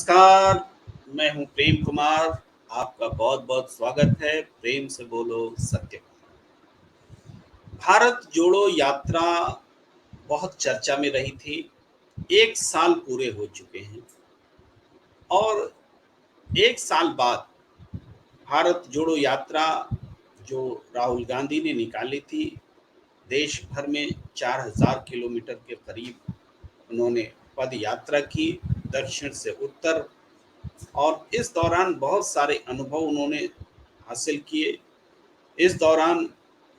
नमस्कार। मैं हूं प्रेम कुमार। आपका बहुत बहुत स्वागत है प्रेम से बोलो सत्य। भारत जोड़ो यात्रा बहुत चर्चा में रही थी। 1 साल पूरे हो चुके हैं और 1 साल बाद भारत जोड़ो यात्रा जो राहुल गांधी ने निकाली थी, देश भर में 4000 किलोमीटर के करीब उन्होंने पद यात्रा की, दक्षिण से उत्तर। और इस दौरान बहुत सारे अनुभव उन्होंने हासिल किए। इस दौरान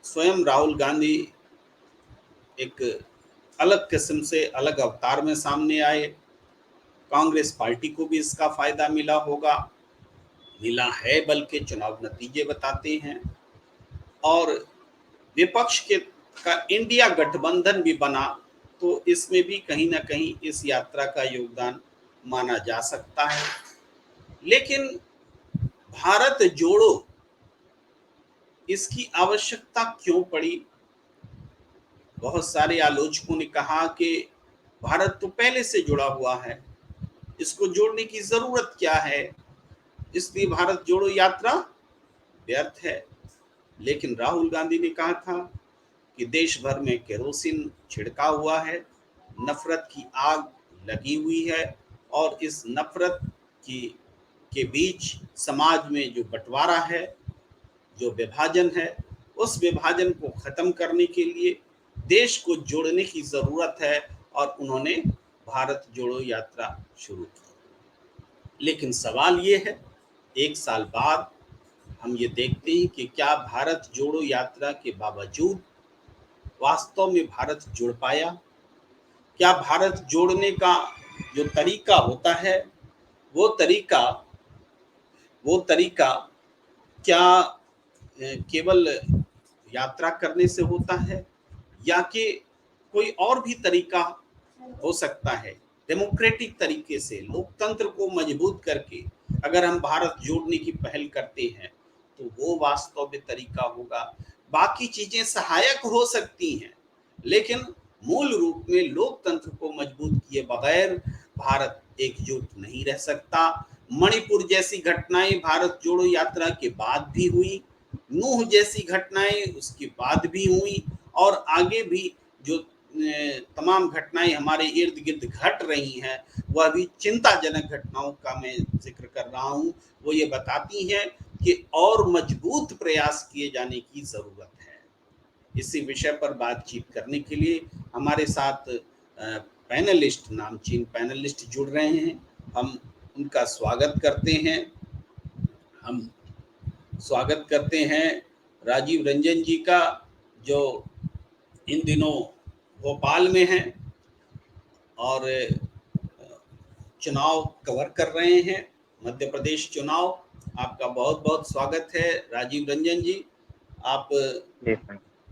स्वयं राहुल गांधी एक अलग किस्म से अलग अवतार में सामने आए। कांग्रेस पार्टी को भी इसका फायदा मिला होगा, मिला है, बल्कि चुनाव नतीजे बताते हैं। और विपक्ष के का इंडिया गठबंधन भी बना, तो इसमें भी कहीं ना कहीं इस यात्रा का योगदान माना जा सकता है। लेकिन भारत जोड़ो, इसकी आवश्यकता क्यों पड़ी? बहुत सारे आलोचकों ने कहा कि भारत तो पहले से जुड़ा हुआ है, इसको जोड़ने की जरूरत क्या है, इसलिए भारत जोड़ो यात्रा व्यर्थ है। लेकिन राहुल गांधी ने कहा था कि देश भर में केरोसिन छिड़का हुआ है, नफरत की आग लगी हुई है, और इस नफरत की के बीच समाज में जो बंटवारा है, जो विभाजन है, उस विभाजन को खत्म करने के लिए देश को जोड़ने की जरूरत है। और उन्होंने भारत जोड़ो यात्रा शुरू की। लेकिन सवाल ये है, 1 साल बाद हम ये देखते हैं कि क्या भारत जोड़ो यात्रा के बावजूद वास्तव में भारत जुड़ पाया? क्या भारत जोड़ने का जो तरीका होता है, वो तरीका वो तरीका क्या केवल यात्रा करने से होता है, या कि कोई और भी तरीका हो सकता है? डेमोक्रेटिक तरीके से, लोकतंत्र को मजबूत करके अगर हम भारत जोड़ने की पहल करते हैं, तो वो वास्तव में तरीका होगा। बाकी चीजें सहायक हो सकती हैं, लेकिन मूल रूप में लोकतंत्र को मजबूत किए बगैर भारत एकजुट नहीं रह सकता। मणिपुर जैसी घटनाएं भारत जोड़ो यात्रा के बाद भी हुई, नूह जैसी घटनाएं उसके बाद भी हुई, और आगे भी जो तमाम घटनाएं हमारे इर्द गिर्द घट रही हैं, वह भी चिंताजनक घटनाओं का मैं जिक्र कर रहा हूं। वो ये बताती हैं कि और मजबूत प्रयास किए जाने की जरूरत है। इसी विषय पर बातचीत करने के लिए हमारे साथ पैनलिस्ट, नामचीन पैनलिस्ट जुड़ रहे हैं। हम उनका स्वागत करते हैं। हम स्वागत करते हैं राजीव रंजन जी का, जो इन दिनों भोपाल में हैं और चुनाव कवर कर रहे हैं, मध्य प्रदेश चुनाव। आपका बहुत बहुत स्वागत है राजीव रंजन जी। आप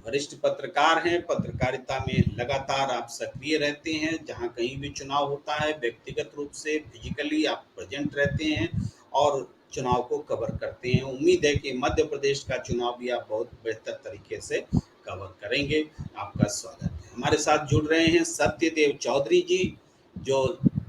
वरिष्ठ पत्रकार हैं, पत्रकारिता में लगातार आप सक्रिय रहते हैं। जहां कहीं भी चुनाव होता है, व्यक्तिगत रूप से फिजिकली आप प्रेजेंट रहते हैं और चुनाव को कवर करते हैं। उम्मीद है कि मध्य प्रदेश का चुनाव भी आप बहुत बेहतर तरीके से कवर करेंगे। आपका स्वागत है। हमारे साथ जुड़ रहे हैं सत्यदेव चौधरी जी, जो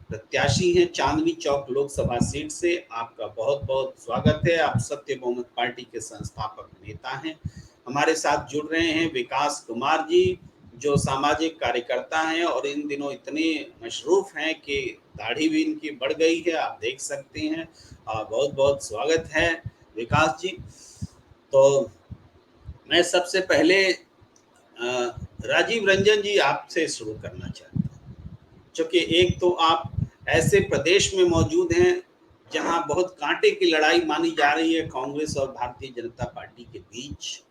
प्रत्याशी हैं चांदनी चौक लोकसभा सीट से। आपका बहुत बहुत स्वागत है। आप सत्य बहुमत पार्टी के संस्थापक नेता हैं। हमारे साथ जुड़ रहे हैं विकास कुमार जी, जो सामाजिक कार्यकर्ता हैं और इन दिनों इतने मशरूफ हैं कि दाढ़ी भी इनकी बढ़ गई है, आप देख सकते हैं। बहुत बहुत स्वागत है विकास जी। तो मैं सबसे पहले राजीव रंजन जी आपसे शुरू करना चाहता हूँ, क्योंकि एक तो आप ऐसे प्रदेश में मौजूद हैं जहां बहुत कांटे की लड़ाई मानी जा रही है कांग्रेस और भारतीय जनता पार्टी के बीच,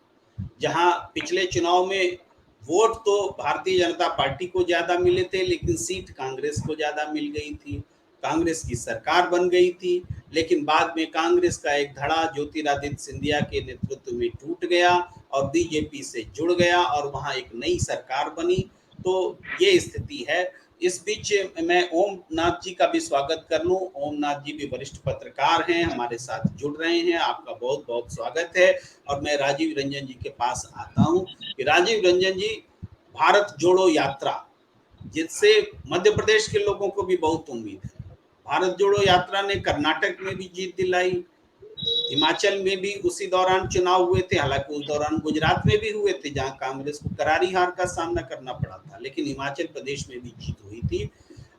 जहां पिछले चुनाव में वोट तो भारतीय जनता पार्टी को ज्यादा मिले थे, लेकिन सीट कांग्रेस को ज्यादा मिल गई थी। कांग्रेस की सरकार बन गई थी, लेकिन बाद में कांग्रेस का एक धड़ा ज्योतिरादित्य सिंधिया के नेतृत्व में टूट गया और बीजेपी से जुड़ गया और वहां एक नई सरकार बनी। तो ये स्थिति है। इस बीच मैं ओम नाथ जी का भी स्वागत कर लूं। ओम नाथ जी भी वरिष्ठ पत्रकार हैं, हमारे साथ जुड़ रहे हैं। आपका बहुत बहुत स्वागत है। और मैं राजीव रंजन जी के पास आता हूं कि राजीव रंजन जी, भारत जोड़ो यात्रा, जिससे मध्य प्रदेश के लोगों को भी बहुत उम्मीद है, भारत जोड़ो यात्रा ने कर्नाटक में भी जीत दिलाई, हिमाचल में भी उसी दौरान चुनाव हुए थे, हालांकि उस दौरान गुजरात में भी हुए थे जहां कांग्रेस को करारी हार का सामना करना पड़ा था, लेकिन हिमाचल प्रदेश में भी जीत हुई थी।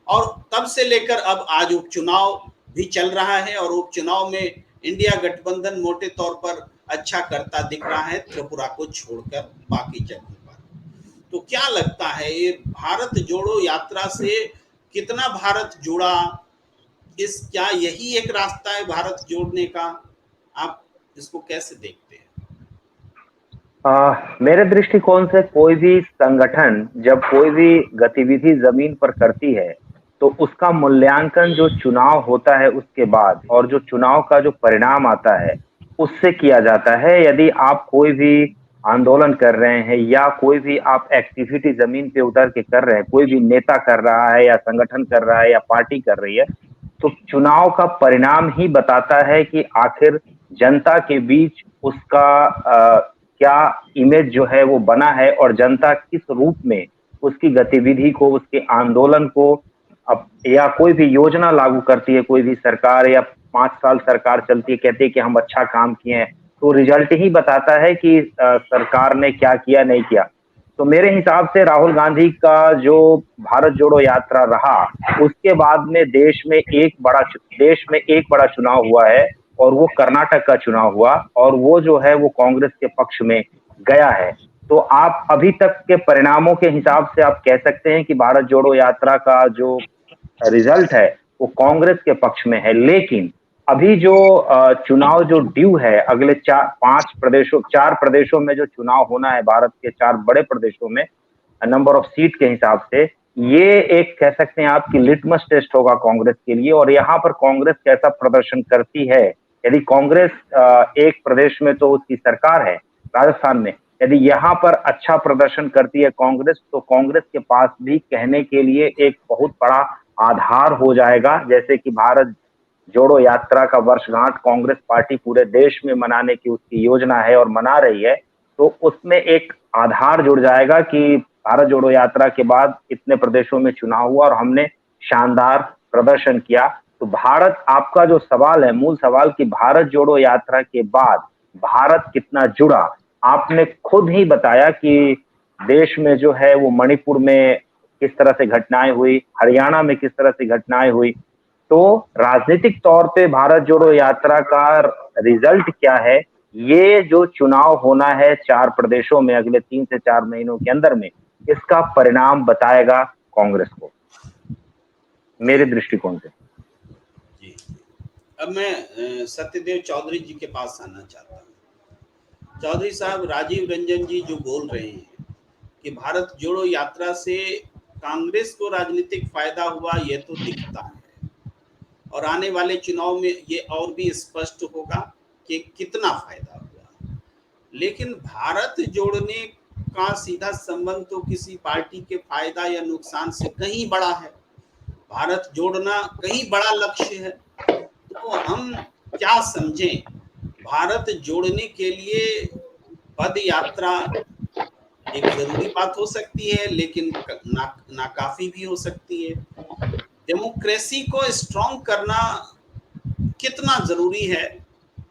और तब से लेकर अब आज उपचुनाव भी चल रहा है और उपचुनाव में इंडिया गठबंधन मोटे तौर पर अच्छा करता दिख रहा है, त्रिपुरा को छोड़कर बाकी जगहों पर। तो क्या लगता है ये भारत जोड़ो यात्रा से कितना भारत जुड़ा, इस क्या यही एक रास्ता है भारत जोड़ने का? आप इसको कैसे देखते हैं? मेरे दृष्टिकोण से कोई भी संगठन जब कोई भी गतिविधि जमीन पर करती है तो उसका मूल्यांकन जो चुनाव होता है उसके बाद और जो चुनाव का जो परिणाम आता है उससे किया जाता है। यदि आप कोई भी आंदोलन कर रहे हैं या कोई भी आप एक्टिविटी जमीन पे उतर के कर रहे हैं, कोई भी नेता कर रहा है या संगठन कर रहा है या पार्टी कर रही है, तो चुनाव का परिणाम ही बताता है कि आखिर जनता के बीच उसका क्या इमेज जो है वो बना है और जनता किस रूप में उसकी गतिविधि को, उसके आंदोलन को या कोई भी योजना लागू करती है कोई भी सरकार या 5 साल सरकार चलती है, कहती है कि हम अच्छा काम किए हैं, तो रिजल्ट ही बताता है कि सरकार ने क्या किया नहीं किया। तो मेरे हिसाब से राहुल गांधी का जो भारत जोड़ो यात्रा रहा उसके बाद में देश में एक बड़ा चुनाव हुआ है और वो कर्नाटक का चुनाव हुआ और वो जो है वो कांग्रेस के पक्ष में गया है। तो आप अभी तक के परिणामों के हिसाब से आप कह सकते हैं कि भारत जोड़ो यात्रा का जो रिजल्ट है वो कांग्रेस के पक्ष में है। लेकिन अभी जो चुनाव जो ड्यू है अगले 4 प्रदेशों में जो चुनाव होना है भारत के 4 बड़े प्रदेशों में नंबर ऑफ सीट के हिसाब से, ये एक कह सकते हैं आपकी लिटमस टेस्ट होगा कांग्रेस के लिए और यहाँ पर कांग्रेस कैसा प्रदर्शन करती है। यदि कांग्रेस एक प्रदेश में तो उसकी सरकार है राजस्थान में, यदि यहाँ पर अच्छा प्रदर्शन करती है कांग्रेस तो कांग्रेस के पास भी कहने के लिए एक बहुत बड़ा आधार हो जाएगा। जैसे कि भारत जोड़ो यात्रा का वर्षगांठ कांग्रेस पार्टी पूरे देश में मनाने की उसकी योजना है और मना रही है, तो उसमें एक आधार जुड़ जाएगा कि भारत जोड़ो यात्रा के बाद इतने प्रदेशों में चुनाव हुआ और हमने शानदार प्रदर्शन किया। तो भारत, आपका जो सवाल है मूल सवाल कि भारत जोड़ो यात्रा के बाद भारत कितना जुड़ा, आपने खुद ही बताया कि देश में जो है वो मणिपुर में किस तरह से घटनाएं हुई, हरियाणा में किस तरह से घटनाएं हुई। तो राजनीतिक तौर पे भारत जोड़ो यात्रा का रिजल्ट क्या है, ये जो चुनाव होना है 4 प्रदेशों में अगले 3 से 4 महीनों के अंदर में, इसका परिणाम बताएगा कांग्रेस को, मेरे जी दृष्टिकोण से। जी। अब मैं सत्यदेव चौधरी जी के पास आना चाहता हूँ। चौधरी साहब, राजीव रंजन जी जो बोल रहे हैं कि भारत जोड़ो यात्रा से कांग्रेस को राजनीतिक फायदा हुआ, ये तो दिखता है और आने वाले चुनाव में ये और भी स्पष्ट होगा कि कितना फायदा हुआ। लेकिन भारत जोड़ने का सीधा संबंध तो किसी पार्टी के फायदा या नुकसान से कहीं बड़ा है। भारत जोड़ना कहीं बड़ा लक्ष्य है। तो हम क्या समझें, भारत जोड़ने के लिए पद यात्रा एक जरूरी बात हो सकती है, लेकिन नाकाफी भी हो सकती है। डेमोक्रेसी को स्ट्रॉन्ग करना कितना जरूरी है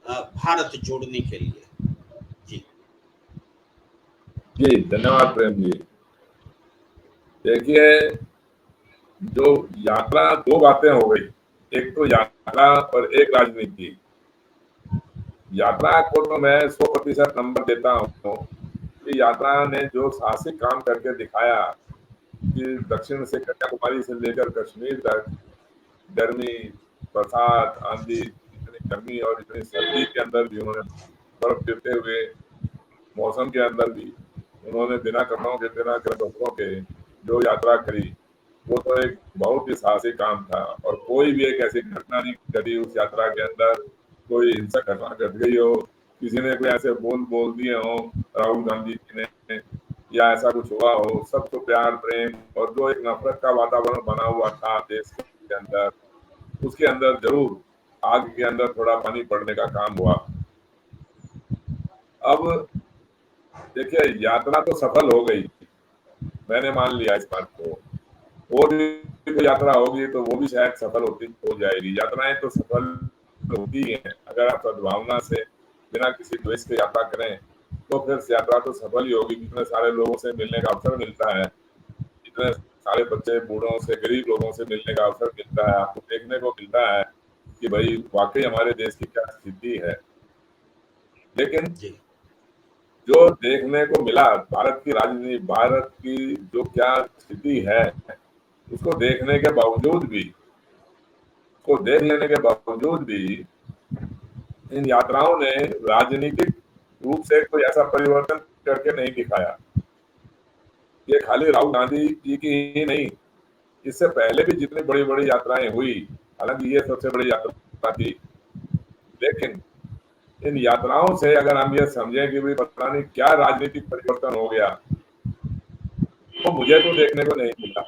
भारत जोड़ने के लिए? जी जी, धन्यवाद प्रेम जी। देखिए, जो यात्रा, दो बातें हो गई, एक तो यात्रा और एक राजनीति। यात्रा को तो मैं 100% नंबर देता हूँ कि यात्रा ने जो साहसिक काम करके दिखाया कि दक्षिण से कन्याकुमारी से लेकर कश्मीर तक गर्मी, बरसात, आंधी, इतनी गर्मी और इतनी सर्दी के अंदर भी उन्होंने, बर्फ गिरते हुए मौसम के अंदर भी उन्होंने बिना कपड़ों के, बिना कपड़ों के जो यात्रा करी, वो तो एक बहुत ही साहसिक काम था। और कोई भी एक ऐसी घटना नहीं घटी उस यात्रा के अंदर, कोई हिंसक घटना घट गई हो, किसी ने कोई ऐसे बोल दिए हो राहुल गांधी जी ने, या ऐसा कुछ हुआ हो। सब तो प्यार, प्रेम और जो एक नफरत का वातावरण बना हुआ था देश के अंदर, उसके अंदर जरूर आग के अंदर थोड़ा पानी पड़ने का काम हुआ। अब देखिए, यात्रा तो सफल हो गई, मैंने मान लिया इस बात को। वो भी कोई यात्रा होगी तो वो भी शायद सफल हो जाएगी। यात्राएं तो सफल होती ही हैं। अगर आप सद्भावना से बिना किसी द्वेष के यात्रा करें तो फिर यात्रा तो सफल ही होगी। कितने सारे लोगों से मिलने का अवसर मिलता है, इतने सारे बच्चे बूढ़ों से, गरीब लोगों से मिलने का अवसर मिलता है, आपको देखने को मिलता है कि भाई वाकई हमारे देश की क्या स्थिति है। लेकिन जी जो देखने को मिला भारत की राजनीति, भारत की जो क्या स्थिति है, उसको देखने के बावजूद भी, उसको देख लेने के बावजूद भी इन यात्राओं ने राजनीतिक रूप से कोई ऐसा परिवर्तन करके नहीं दिखाया। ये खाली राहुल गांधी जी की ही नहीं, इससे पहले भी जितनी बड़ी बड़ी यात्राएं हुई, हालांकि ये सबसे बड़ी यात्रा थी, लेकिन इन यात्राओं से अगर हम ये समझें कि भाई पता नहीं क्या राजनीतिक परिवर्तन हो गया, तो मुझे तो देखने को नहीं मिला,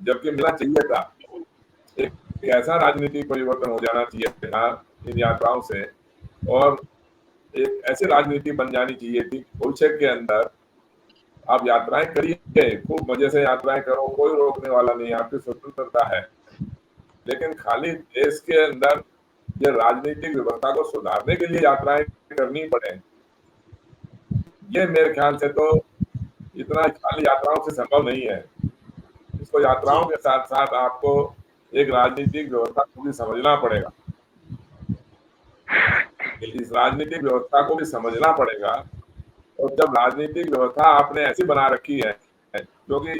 जबकि मिलना चाहिए था। एक ऐसा राजनीतिक परिवर्तन हो जाना चाहिए था इन यात्राओं से, और एक ऐसी राजनीति बन जानी चाहिए थी भविष्य के अंदर। आप यात्राएं करिए, खूब मजे से यात्राएं करो, कोई रोकने वाला नहीं, आपकी स्वतंत्रता है, लेकिन खाली देश के अंदर ये राजनीतिक व्यवस्था को सुधारने के लिए यात्राएं करनी पड़े, ये मेरे ख्याल से तो इतना खाली यात्राओं से संभव नहीं है। इसको यात्राओं जी के साथ साथ आपको एक राजनीतिक व्यवस्था को भी समझना पड़ेगा, बिल्कुल। इस राजनीतिक व्यवस्था को भी समझना पड़ेगा। और जब राजनीतिक व्यवस्था आपने ऐसी बना रखी है, क्योंकि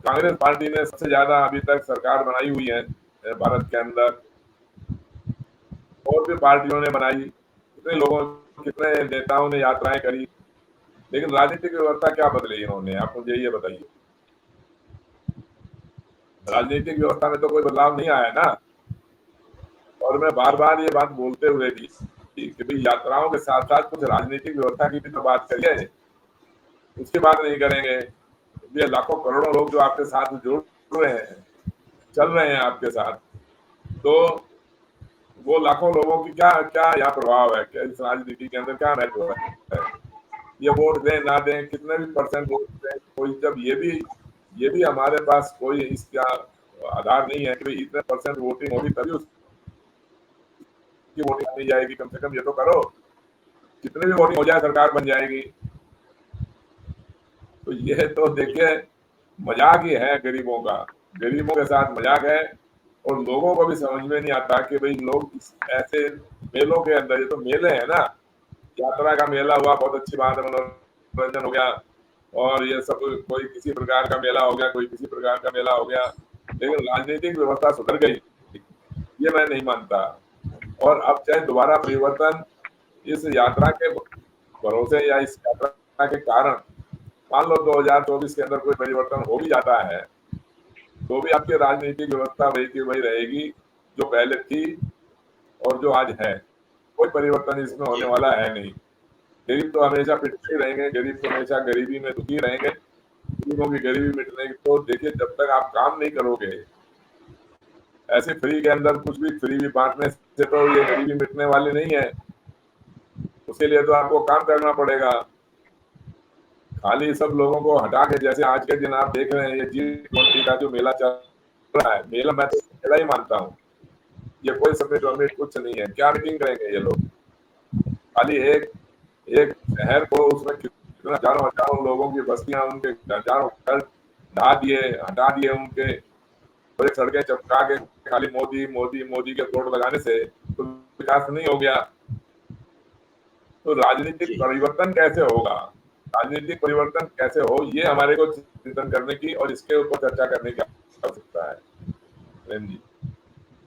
कांग्रेस पार्टी ने सबसे ज्यादा अभी तक सरकार बनाई हुई है भारत के अंदर, और भी पार्टियों ने बनाई, कितने लोगों, कितने नेताओं ने यात्राएं करी, लेकिन राजनीतिक व्यवस्था क्या बदली इन्होंने, आप मुझे ये बताइए। राजनीतिक व्यवस्था में तो कोई बदलाव नहीं आया ना। और मैं बार बार ये बात बोलते हुए भी कि भाई यात्राओं के साथ साथ कुछ राजनीतिक व्यवस्था की भी तो बात करिए, उसकी बात नहीं करेंगे। ये लाखों करोड़ों लोग जो आपके साथ जुड़ रहे हैं, चल रहे हैं आपके साथ, तो वो लाखों लोगों की क्या क्या यहाँ प्रभाव है, क्या इस राजनीति के अंदर क्या महत्व है। ये वोट दें ना दें, कितने भी परसेंट वोट दें, कोई जब ये भी हमारे पास कोई इसका आधार नहीं है कि इतने परसेंट वोटिंग होगी तभी उसकी वोटिंग नहीं जाएगी। कम से कम ये तो करो, कितने भी वोटिंग हो जाए सरकार बन जाएगी। तो ये तो देखिए मजाक ही है गरीबों का, गरीबों के साथ मजाक है। और लोगों को भी समझ में नहीं आता कि भाई लोग ऐसे मेलों के अंदर, ये तो मेले हैं ना, यात्रा का मेला हुआ, बहुत अच्छी बात है, मनोरंजन हो गया, और ये सब कोई किसी प्रकार का मेला हो गया, कोई किसी प्रकार का मेला हो गया, लेकिन राजनीतिक व्यवस्था सुधर गई, ये मैं नहीं मानता। और अब चाहे दोबारा परिवर्तन इस यात्रा के भरोसे या इस यात्रा के कारण, मान लो 2024 के अंदर कोई परिवर्तन हो भी जाता है, तो भी आपकी राजनीतिक व्यवस्था वही की वही रहेगी जो पहले थी और जो आज है। कोई परिवर्तन इसमें होने जी वाला है नहीं। गरीब तो हमेशा पिछड़े रहेंगे, गरीब तो हमेशा गरीबी में दुखी रहेंगे। गरीबों की गरीबी मिटने की तो देखिए, जब तक आप काम नहीं करोगे, ऐसे फ्री के अंदर कुछ भी फ्री भी बांटने से तो ये गरीबी मिटने वाली नहीं है। उसके लिए तो आपको काम करना पड़ेगा। खाली सब लोगों को हटा के, जैसे आज के दिन आप देख रहे हैं ये G20 का जो मेला चल रहा है, मेला मैं तो मेला ही मानता हूँ, ये कोई समिट वमिट कुछ नहीं है। क्या मीटिंग करेंगे ये लोग, खाली एक एक शहर को उसमें कितना हजारों लोगों की बस्तियां, उनके हजारों घर ढा दिए, हटा दिए उनके, बड़े सड़कें चपका के खाली मोदी मोदी मोदी के तोड़ लगाने से तो विकास नहीं हो गया। तो राजनीतिक जी परिवर्तन कैसे होगा, राजनीतिक परिवर्तन कैसे हो, ये हमारे को चिंतन करने की और इसके ऊपर चर्चा करने की आवश्यकता है। प्रेम जी।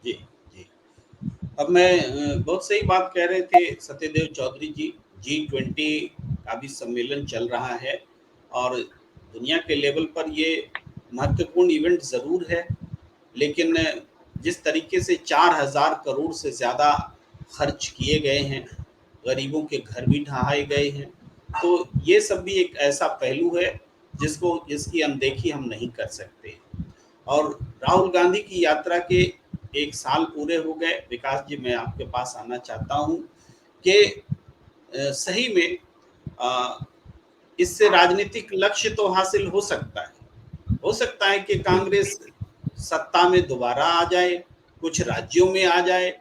जी जी। अब मैं बहुत सही बात कह रहे थे सत्यदेव चौधरी जी। G20 का भी सम्मेलन चल रहा है और दुनिया के लेवल पर ये महत्वपूर्ण इवेंट ज़रूर है, लेकिन जिस तरीके से 4,000 करोड़ से ज़्यादा खर्च किए गए हैं, गरीबों के घर भी ढहाए गए हैं, तो ये सब भी एक ऐसा पहलू है जिसकी अनदेखी हम नहीं कर सकते। और राहुल गांधी की यात्रा के 1 साल पूरे हो गए। विकास जी, मैं आपके पास आना चाहता हूँ कि सही में इससे राजनीतिक लक्ष्य तो हासिल हो सकता है कि कांग्रेस सत्ता में दोबारा आ जाए, कुछ राज्यों में आ जाए,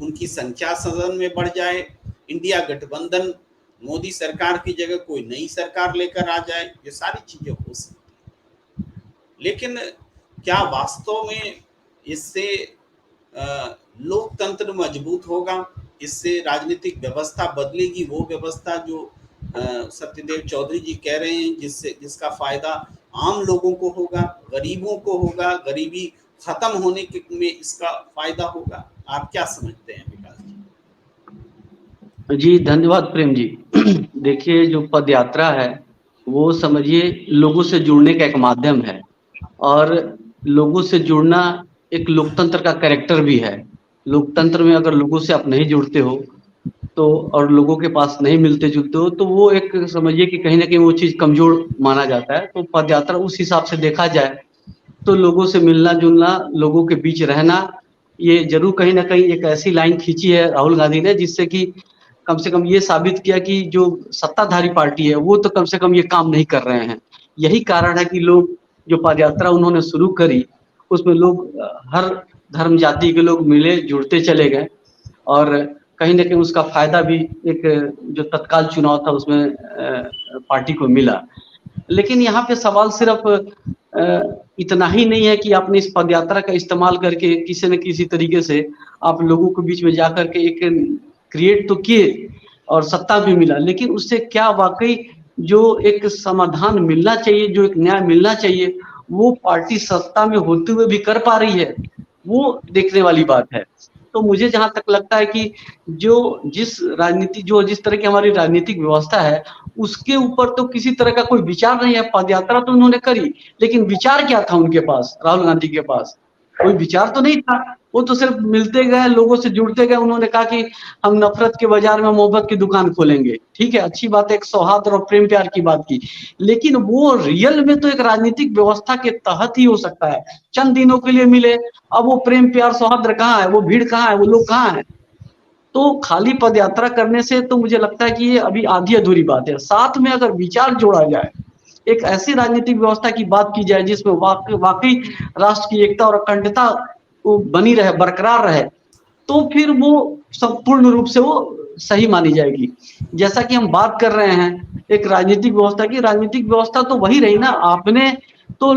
उनकी संख्या सदन में बढ़ जाए, इंडिया गठबंधन मोदी सरकार की जगह कोई नई सरकार लेकर आ जाए, ये सारी चीजें हो सकती हैं। लेकिन क्या वास्तव में इससे लोकतंत्र मजबूत होगा, इससे राजनीतिक व्यवस्था बदलेगी, वो व्यवस्था जो सत्यदेव चौधरी जी कह रहे हैं, जिसका फायदा आम लोगों को होगा, गरीबों को होगा, गरीबी खत्म होने में इसका फायदा होगा? आप क्या समझते हैं विकास जी? जी धन्यवाद प्रेम जी। देखिए, जो पद यात्रा है वो समझिए लोगों से जुड़ने का एक माध्यम है, और लोगों से जुड़ना एक लोकतंत्र का कैरेक्टर भी है। लोकतंत्र में अगर लोगों से आप नहीं जुड़ते हो तो, और लोगों के पास नहीं मिलते जुलते हो, तो वो एक समझिए कि कहीं ना कहीं वो चीज कमजोर माना जाता है। तो पदयात्रा उस हिसाब से देखा जाए तो लोगों से मिलना जुलना, लोगों के बीच रहना, ये जरूर कहीं ना कहीं एक ऐसी लाइन खींची है राहुल गांधी ने जिससे कि कम से कम ये साबित किया कि जो सत्ताधारी पार्टी है वो तो कम से कम ये काम नहीं कर रहे हैं। यही कारण है कि लोग जो पदयात्रा उन्होंने शुरू करी उसमें लोग हर धर्म जाति के लोग मिले जुड़ते चले गए, और कहीं ना कहीं उसका फायदा भी एक जो तत्काल चुनाव था उसमें पार्टी को मिला। लेकिन यहाँ पे सवाल सिर्फ इतना ही नहीं है कि आपने इस पदयात्रा का इस्तेमाल करके किसी न किसी तरीके से आप लोगों के बीच में जाकर के एक क्रिएट तो किए और सत्ता भी मिला, लेकिन उससे क्या वाकई जो एक समाधान मिलना चाहिए, जो एक न्याय मिलना चाहिए, वो पार्टी सत्ता में होते हुए भी कर पा रही है? वो देखने वाली बात है। तो मुझे जहां तक लगता है कि जिस तरह की हमारी राजनीतिक व्यवस्था है उसके ऊपर तो किसी तरह का कोई विचार नहीं है। पदयात्रा तो उन्होंने करी, लेकिन विचार क्या था उनके पास? राहुल गांधी के पास कोई विचार तो नहीं था। वो तो सिर्फ मिलते गए, लोगों से जुड़ते गए। उन्होंने कहा कि हम नफरत के बाजार में मोहब्बत की दुकान खोलेंगे। ठीक है, अच्छी बात है, एक सौहार्द और प्रेम प्यार की बात की, लेकिन वो रियल में तो एक राजनीतिक व्यवस्था के तहत ही हो सकता है। चंद दिनों के लिए मिले, अब वो प्रेम प्यार सौहार्द कहाँ है? वो भीड़ कहाँ है? वो लोग कहाँ है? तो खाली पदयात्रा करने से तो मुझे लगता है कि ये अभी आधी अधूरी बात है। साथ में अगर विचार जोड़ा जाए, एक ऐसी राजनीतिक व्यवस्था की बात की जाए जिसमें वाकई राष्ट्र की एकता और अखंडता बनी रहे, बरकरार रहे, तो फिर वो संपूर्ण रूप से वो सही मानी जाएगी। जैसा कि हम बात कर रहे हैं एक राजनीतिक व्यवस्था की, राजनीतिक व्यवस्था तो वही रही ना। आपने तो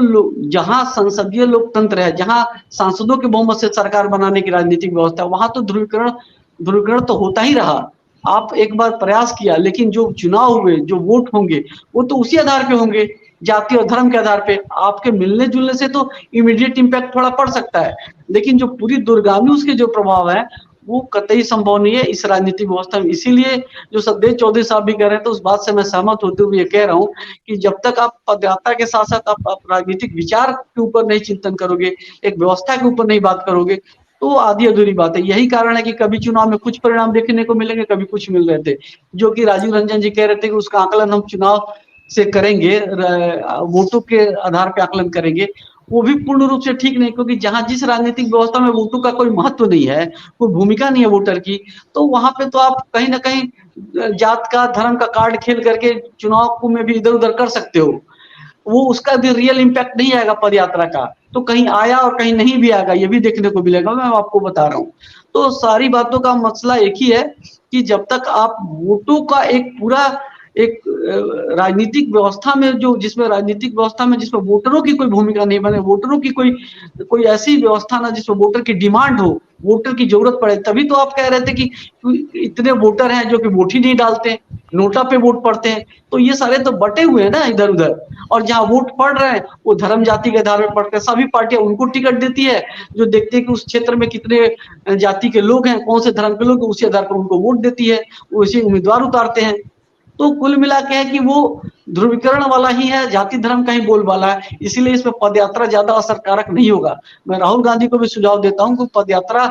जहां संसदीय लोकतंत्र है, जहां सांसदों के बहुमत से सरकार बनाने की राजनीतिक व्यवस्था है, वहां तो ध्रुवीकरण तो होता ही रहा। आप एक बार प्रयास किया, लेकिन जो चुनाव हुए, जो वोट होंगे, वो तो उसी आधार पे होंगे, जाति और धर्म के आधार पे। आपके मिलने जुलने से तो इमीडिएट इम्पैक्ट थोड़ा पड़ सकता है, लेकिन जो पूरी दूरगामी उसके जो प्रभाव है वो कतई संभव नहीं है इस राजनीतिक व्यवस्था में। इसीलिए जो सत्यदेव चौधरी साहब भी कह रहे हैं, तो उस बात से मैं सहमत होते हुए ये कह रहा हूँ कि जब तक आप पदयात्रा के साथ साथ आप राजनीतिक विचार के ऊपर नहीं चिंतन करोगे, एक व्यवस्था के ऊपर नहीं बात करोगे, तो आधी अधूरी बात है। यही कारण है कि कभी चुनाव में कुछ परिणाम देखने को मिलेंगे, कभी कुछ मिल रहे थे। जो कि राजीव रंजन जी कह रहे थे कि उसका आकलन हम चुनाव से करेंगे, वोटों के आधार पर आकलन करेंगे, वो भी पूर्ण रूप से ठीक नहीं, क्योंकि जहां जिस राजनीतिक व्यवस्था में वोटों का कोई महत्व नहीं है, कोई भूमिका नहीं है वोटर की, तो वहां पे तो आप कहीं ना कहीं जात का, धर्म का कार्ड खेल करके चुनाव को में भी इधर उधर कर सकते हो। वो उसका भी रियल इम्पैक्ट नहीं आएगा पदयात्रा का, तो कहीं आया और कहीं नहीं भी आएगा, ये भी देखने को मिलेगा। मैं आपको बता रहा हूँ। तो सारी बातों का मसला एक ही है कि जब तक आप वोटों का एक पूरा एक राजनीतिक व्यवस्था में जिसमें वोटरों की कोई भूमिका नहीं बने, वोटरों की कोई ऐसी व्यवस्था ना जिसमें वोटर की डिमांड हो, वोटर की जरूरत पड़े। तभी तो आप कह रहे थे कि इतने वोटर हैं जो कि वोट ही नहीं डालते, नोटा पे वोट पड़ते हैं। तो ये सारे तो बटे हुए हैं ना इधर उधर, और जहाँ वोट पड़ रहे हैं वो धर्म जाति के आधार पर पड़ते हैं। सभी पार्टियां उनको टिकट देती है जो देखते हैं कि उस क्षेत्र में कितने जाति के लोग हैं, कौन से धर्म के लोग, उसी आधार पर उनको वोट देती है, उसी उम्मीदवार उतारते हैं। तो कुल मिला के है कि वो ध्रुवीकरण वाला ही है, जाति धर्म का ही बोलबाला है। इसीलिए इसमें पदयात्रा ज्यादा असरकारक नहीं होगा। मैं राहुल गांधी को भी सुझाव देता हूं कि पदयात्रा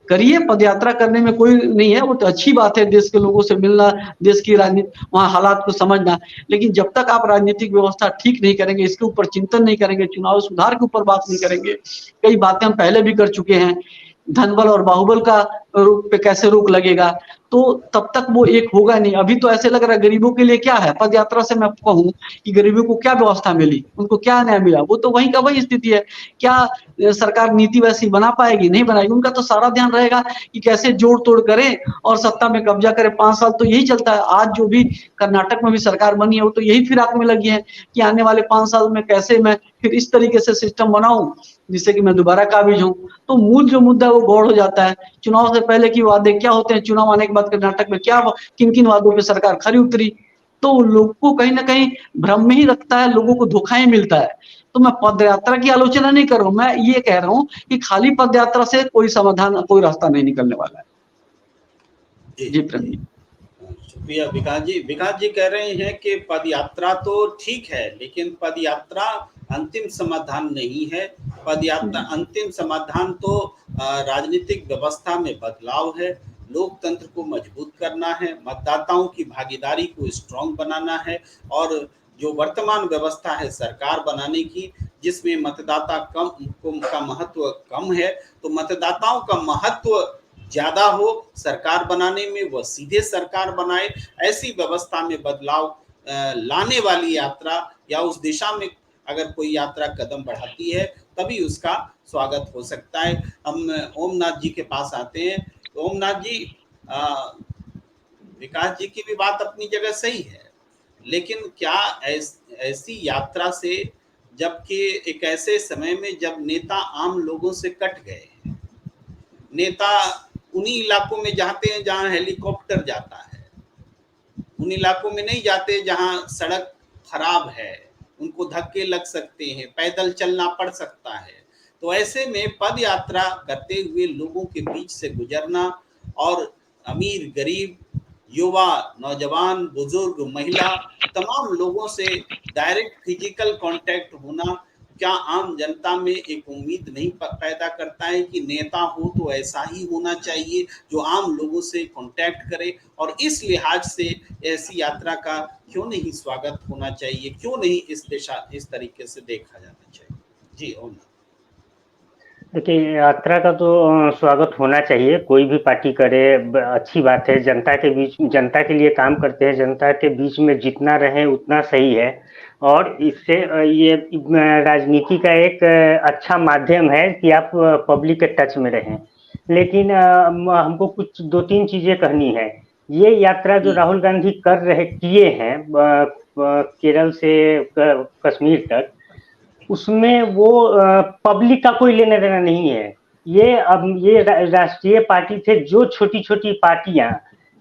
करिए, पदयात्रा करने में कोई नहीं है, वो तो अच्छी बात है, देश के लोगों से मिलना, देश की राजनीति, वहाँ हालात को समझना। लेकिन जब तक आप राजनीतिक व्यवस्था ठीक नहीं करेंगे, इसके ऊपर चिंतन नहीं करेंगे, चुनाव सुधार के ऊपर बात नहीं करेंगे, कई बातें हम पहले भी कर चुके हैं धनबल और बाहुबल का रूप पे कैसे रोक लगेगा, तो तब तक वो एक होगा नहीं। अभी तो ऐसे लग रहा है गरीबों के लिए क्या है, पद यात्रा से मैं कहूँ कि गरीबों को क्या व्यवस्था मिली, उनको क्या न्याय मिला, वो तो वहीं का वही स्थिति है। क्या सरकार नीति वैसी बना पाएगी? नहीं बनाएगी। उनका तो सारा ध्यान रहेगा कि कैसे जोड़ तोड़ करें और सत्ता में कब्जा करें। 5 साल तो यही चलता है। आज जो भी कर्नाटक में भी सरकार बनी है वो तो यही फिराक में लगी है कि आने वाले 5 साल में कैसे मैं फिर इस तरीके से सिस्टम बनाऊं जिससे कि मैं दोबारा काबिज हूं। तो मूल जो मुद्दा है वो गौड़ हो जाता है। चुनाव से पहले की वादे क्या होते हैं, चुनाव आने के बाद कर्नाटक में क्या किन किन वादों पे सरकार खरी उतरी, तो लोगों को कहीं ना कहीं भ्रम में ही रखता है, लोगों को धोखा ही मिलता है। तो मैं पद यात्रा की आलोचना नहीं कर रहा हूं, मैं ये कह रहा हूं कि खाली पद यात्रा से कोई समाधान, कोई रास्ता नहीं निकलने वाला है। जी प्रेम जी। शुक्रिया विकास जी। विकास जी कह रहे हैं कि पद यात्रा तो ठीक है, लेकिन पद यात्रा अंतिम समाधान नहीं है। पद यात्रा अंतिम समाधान तो राजनीतिक व्यवस्था में बदलाव है, लोकतंत्र को मजबूत करना है, मतदाताओं की भागीदारी को स्ट्रांग बनाना है, और जो वर्तमान व्यवस्था है सरकार बनाने की, जिसमें मतदाता का महत्व कम है, तो मतदाताओं का महत्व ज्यादा हो सरकार बनाने में, वह सीधे सरकार बनाए। ऐसी व्यवस्था में बदलाव लाने वाली यात्रा या उस दिशा में अगर कोई यात्रा कदम बढ़ाती है तभी उसका स्वागत हो सकता है। हम ओमनाथ जी के पास आते हैं। तो ओमनाथ जी, विकास जी की भी बात अपनी जगह सही है, लेकिन क्या ऐसी यात्रा से, जबकि एक ऐसे समय में जब नेता आम लोगों से कट गए, नेता उन्हीं इलाकों में जाते हैं जहां हेलीकॉप्टर जाता है, उन इलाकों में नहीं जाते जहां सड़क खराब है, उनको धक्के लग सकते हैं, पैदल चलना पड़ सकता है। तो ऐसे में पद यात्रा करते हुए लोगों के बीच से गुजरना और अमीर गरीब, युवा नौजवान, बुजुर्ग, महिला, तमाम लोगों से डायरेक्ट फिजिकल कांटेक्ट होना क्या आम जनता में एक उम्मीद नहीं पैदा करता है कि नेता हो तो ऐसा ही होना चाहिए जो आम लोगों से कांटेक्ट करे? और इस लिहाज से ऐसी यात्रा का क्यों नहीं स्वागत होना चाहिए, क्यों नहीं इस तरीके से देखा जाना चाहिए? जी ओम। देखिए, यात्रा का तो स्वागत होना चाहिए, कोई भी पार्टी करे, अच्छी बात है। जनता के बीच, जनता के लिए काम करते हैं, जनता के बीच में जितना रहे उतना सही है, और इससे ये राजनीति का एक अच्छा माध्यम है कि आप पब्लिक के टच में रहें। लेकिन हमको कुछ 2-3 चीजें कहनी है। ये यात्रा जो राहुल गांधी किए हैं केरल से कश्मीर तक, उसमें वो पब्लिक का कोई लेना देना नहीं है। ये राष्ट्रीय पार्टी थे, जो छोटी छोटी पार्टियां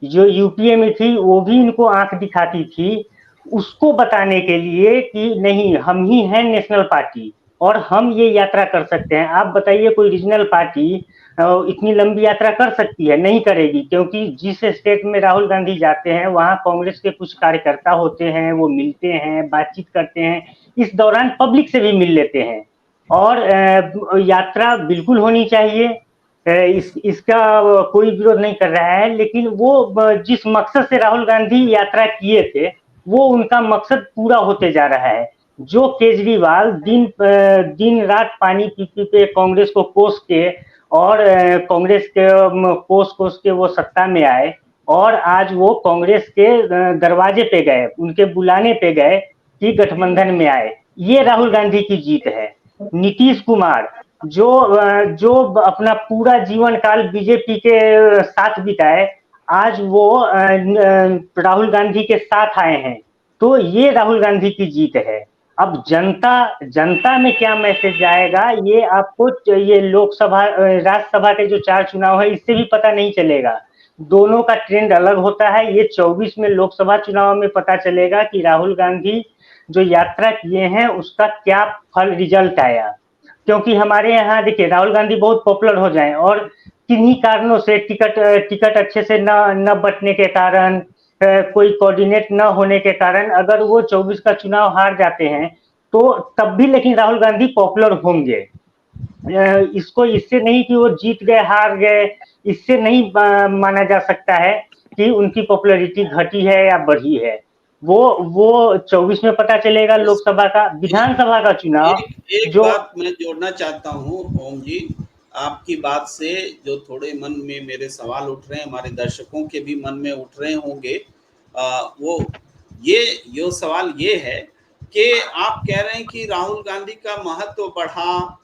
जो यूपीए में थी वो भी इनको आंख दिखाती थी, उसको बताने के लिए कि नहीं, हम ही हैं नेशनल पार्टी और हम ये यात्रा कर सकते हैं। आप बताइए, कोई रीजनल पार्टी इतनी लंबी यात्रा कर सकती है? नहीं करेगी, क्योंकि जिस स्टेट में राहुल गांधी जाते हैं वहां कांग्रेस के कुछ कार्यकर्ता होते हैं, वो मिलते हैं, बातचीत करते हैं, इस दौरान पब्लिक से भी मिल लेते हैं। और यात्रा बिल्कुल होनी चाहिए, इसका कोई विरोध नहीं कर रहा है, लेकिन वो जिस मकसद से राहुल गांधी यात्रा किए थे वो उनका मकसद पूरा होते जा रहा है। जो केजरीवाल दिन रात पानी पी पी के कांग्रेस को कोस के और कांग्रेस के कोस के वो सत्ता में आए, और आज वो कांग्रेस के दरवाजे पे गए, उनके बुलाने पे गए कि गठबंधन में आए, ये राहुल गांधी की जीत है। नीतीश कुमार जो अपना पूरा जीवन काल बीजेपी के साथ बिताए, आज वो राहुल गांधी के साथ आए हैं, तो ये राहुल गांधी की जीत है। अब जनता में क्या मैसेज जाएगा, ये आपको ये लोकसभा राज्यसभा के जो 4 चुनाव है इससे भी पता नहीं चलेगा। दोनों का ट्रेंड अलग होता है। ये 24 में लोकसभा चुनाव में पता चलेगा कि राहुल गांधी जो यात्रा किए हैं उसका क्या फल रिजल्ट आया। क्योंकि हमारे यहाँ देखिए, राहुल गांधी बहुत पॉपुलर हो जाएं और किन्हीं कारणों से टिकट अच्छे से न बंटने के कारण, कोई कोऑर्डिनेट न होने के कारण अगर वो 24 का चुनाव हार जाते हैं तो तब भी लेकिन राहुल गांधी पॉपुलर होंगे। इसको इससे नहीं कि वो जीत गए हार गए, इससे नहीं माना जा सकता है कि उनकी पॉपुलैरिटी घटी है या बढ़ी है। वो 24 में पता चलेगा लोकसभा का। विधानसभा का चुनाव एक बात मैं जोड़ना चाहता हूँ ओम जी, आपकी बात से जो थोड़े मन में मेरे सवाल उठ रहे हैं, हमारे दर्शकों के भी मन में उठ रहे होंगे, वो ये सवाल ये है कि आप कह रहे हैं कि राहुल गांधी का महत्व बढ़ा,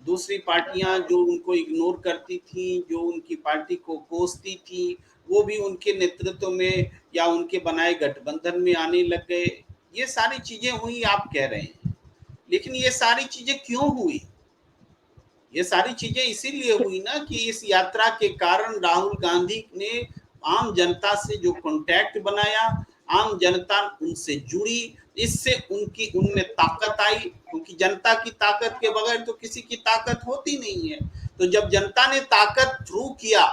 दूसरी पार्टियां जो उनको इग्नोर करती थी, जो उनकी पार्टी को कोसती थी, वो भी उनके नेतृत्व में या उनके बनाए गठबंधन में आने लग गए। ये सारी चीजें हुई आप कह रहे हैं, लेकिन ये सारी चीजें क्यों हुई? ये सारी चीजें इसीलिए हुई ना कि इस यात्रा के कारण राहुल गांधी ने आम जनता से जो कांटेक्ट बनाया, आम जनता उनसे जुड़ी, इससे उनमें ताकत आई, क्योंकि जनता की ताकत के बगैर तो किसी की ताकत होती नहीं है। तो जब जनता ने ताकत थ्रू किया,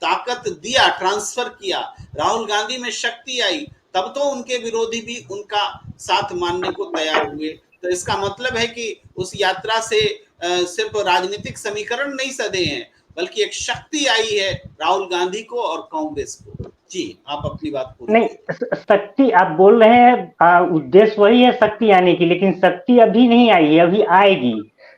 ताकत दिया, ट्रांसफर किया, राहुल गांधी में शक्ति आई, तब तो उनके विरोधी भी उनका साथ मानने को तैयार हुए। तो इसका मतलब है कि उस यात्रा से सिर्फ राजनीतिक समीकरण नहीं सधे हैं, बल्कि एक शक्ति आई है राहुल गांधी को और कांग्रेस को। जी, आप अपनी बात पूरी नहीं, कीजिए। शक्ति आप बोल रहे हैं, उद्देश्य वही है शक्ति आने की, लेकिन शक्ति अभी नहीं आई है, अभी आएगी।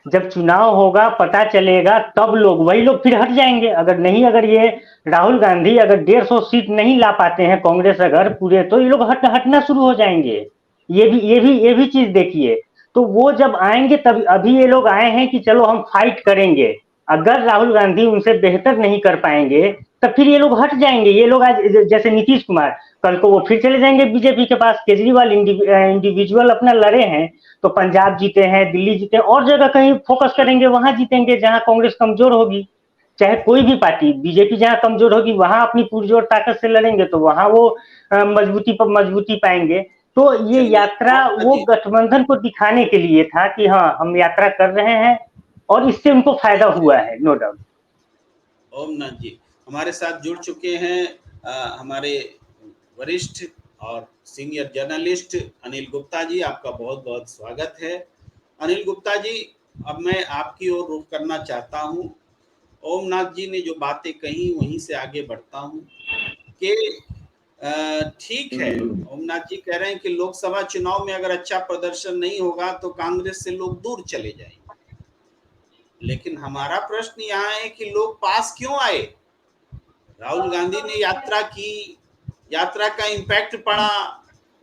जब चुनाव होगा, पता चलेगा, तब वही लोग फिर हट जाएंगे। अगर ये राहुल गांधी अगर 150 सीट नहीं ला पाते हैं कांग्रेस अगर पूरे, तो ये लोग हटना शुरू हो जाएंगे। ये भी चीज देखिए। तो वो जब आएंगे तब, अभी ये लोग आए हैं कि चलो हम फाइट करेंगे। अगर राहुल गांधी उनसे बेहतर नहीं कर पाएंगे तब फिर ये लोग हट जाएंगे। ये लोग आज जैसे नीतीश कुमार, कल को वो फिर चले जाएंगे बीजेपी के पास। केजरीवाल इंडिविजुअल अपना लड़े हैं, तो पंजाब जीते हैं, दिल्ली जीते हैं, और जगह कहीं फोकस करेंगे, वहां जीतेंगे जहां कांग्रेस कमजोर होगी। चाहे कोई भी पार्टी, बीजेपी जहां कमजोर होगी वहां अपनी पुरजोर ताकत से लड़ेंगे, तो वहां वो मजबूती पाएंगे। तो ये चलिए, यात्रा ओम वो जी, गठबंधन को दिखाने के लिए था कि हाँ, हम यात्रा कर रहे हैं, और इससे उनको फायदा हुआ है, नो डाउट। ओम नाथ जी हमारे साथ जुड़ चुके हैं, हमारे वरिष्ठ और सीनियर जर्नलिस्ट अनिल गुप्ता जी, आपका बहुत बहुत स्वागत है। अनिल गुप्ता जी, अब मैं आपकी ओर रुख करना चाहता हूँ। ओमनाथ जी ने जो बातें कही वहीं से आगे बढ़ता हूँ कि ठीक है, ओमनाथ जी कह रहे हैं कि लोकसभा चुनाव में अगर अच्छा प्रदर्शन नहीं होगा तो कांग्रेस से लोग दूर चले जाएंगे। लेकिन हमारा प्रश्न यहाँ है कि लोग पास क्यों आए? राहुल गांधी ने यात्रा की, यात्रा का इम्पैक्ट पड़ा,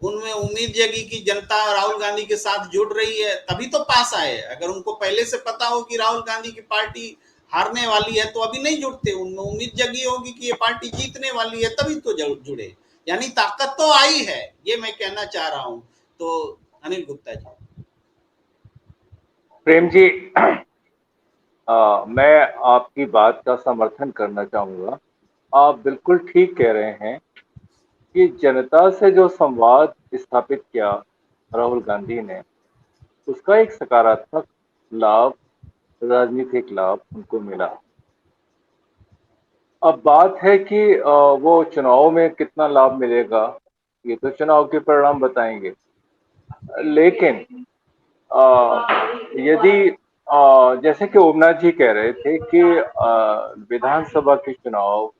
उनमें उम्मीद जगी कि जनता राहुल गांधी के साथ जुड़ रही है, तभी तो पास आए। अगर उनको पहले से पता हो कि राहुल गांधी की पार्टी हारने वाली है तो अभी नहीं जुड़ते। उनमें उम्मीद जगी होगी कि ये पार्टी जीतने वाली है, तभी तो जुड़े। यानी ताकत तो आई है, ये मैं कहना चाह रहा हूं। तो अनिल गुप्ता जी। प्रेम जी, मैं आपकी बात का समर्थन करना चाहूँगा। आप बिल्कुल ठीक कह रहे हैं कि जनता से जो संवाद स्थापित किया राहुल गांधी ने, उसका एक सकारात्मक लाभ, राजनीतिक लाभ उनको मिला। अब बात है कि वो चुनाव में कितना लाभ मिलेगा, ये तो चुनाव के परिणाम बताएंगे। लेकिन यदि जैसे कि ओमनाथ जी कह रहे थे कि विधानसभा के चुनाव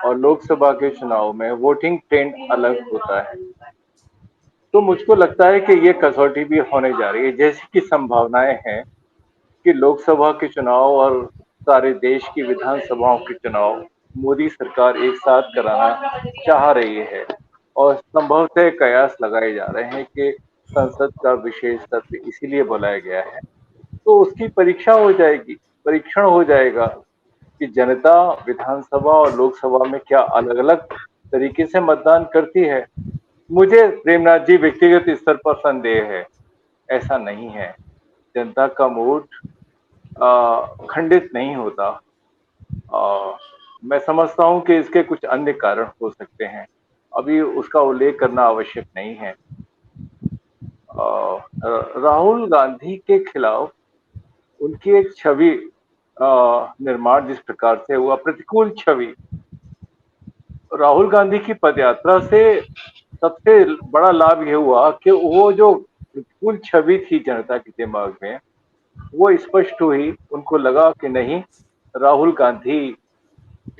और लोकसभा के चुनाव में वोटिंग ट्रेंड अलग होता है, तो मुझको लगता है कि ये कसौटी भी होने जा रही है। जैसी कि संभावनाएं हैं कि लोकसभा के चुनाव और सारे देश की विधानसभाओं के चुनाव मोदी सरकार एक साथ कराना चाह रही है, और संभवतः कयास लगाए जा रहे हैं कि संसद का विशेष सत्र इसीलिए बुलाया गया है। तो उसकी परीक्षा हो जाएगी, परीक्षण हो जाएगा कि जनता विधानसभा और लोकसभा में क्या अलग अलग तरीके से मतदान करती है। मुझे प्रेमनाथ जी व्यक्तिगत स्तर पर संदेह है, ऐसा नहीं है। जनता का मूड खंडित नहीं होता। मैं समझता हूं कि इसके कुछ अन्य कारण हो सकते हैं, अभी उसका उल्लेख करना आवश्यक नहीं है। राहुल गांधी के खिलाफ उनकी एक छवि निर्माण जिस प्रकार से हुआ, प्रतिकूल छवि, राहुल गांधी की पदयात्रा से सबसे बड़ा लाभ यह हुआ कि वो जो प्रतिकूल छवि थी जनता के दिमाग में, वो स्पष्ट हुई। उनको लगा कि नहीं, राहुल गांधी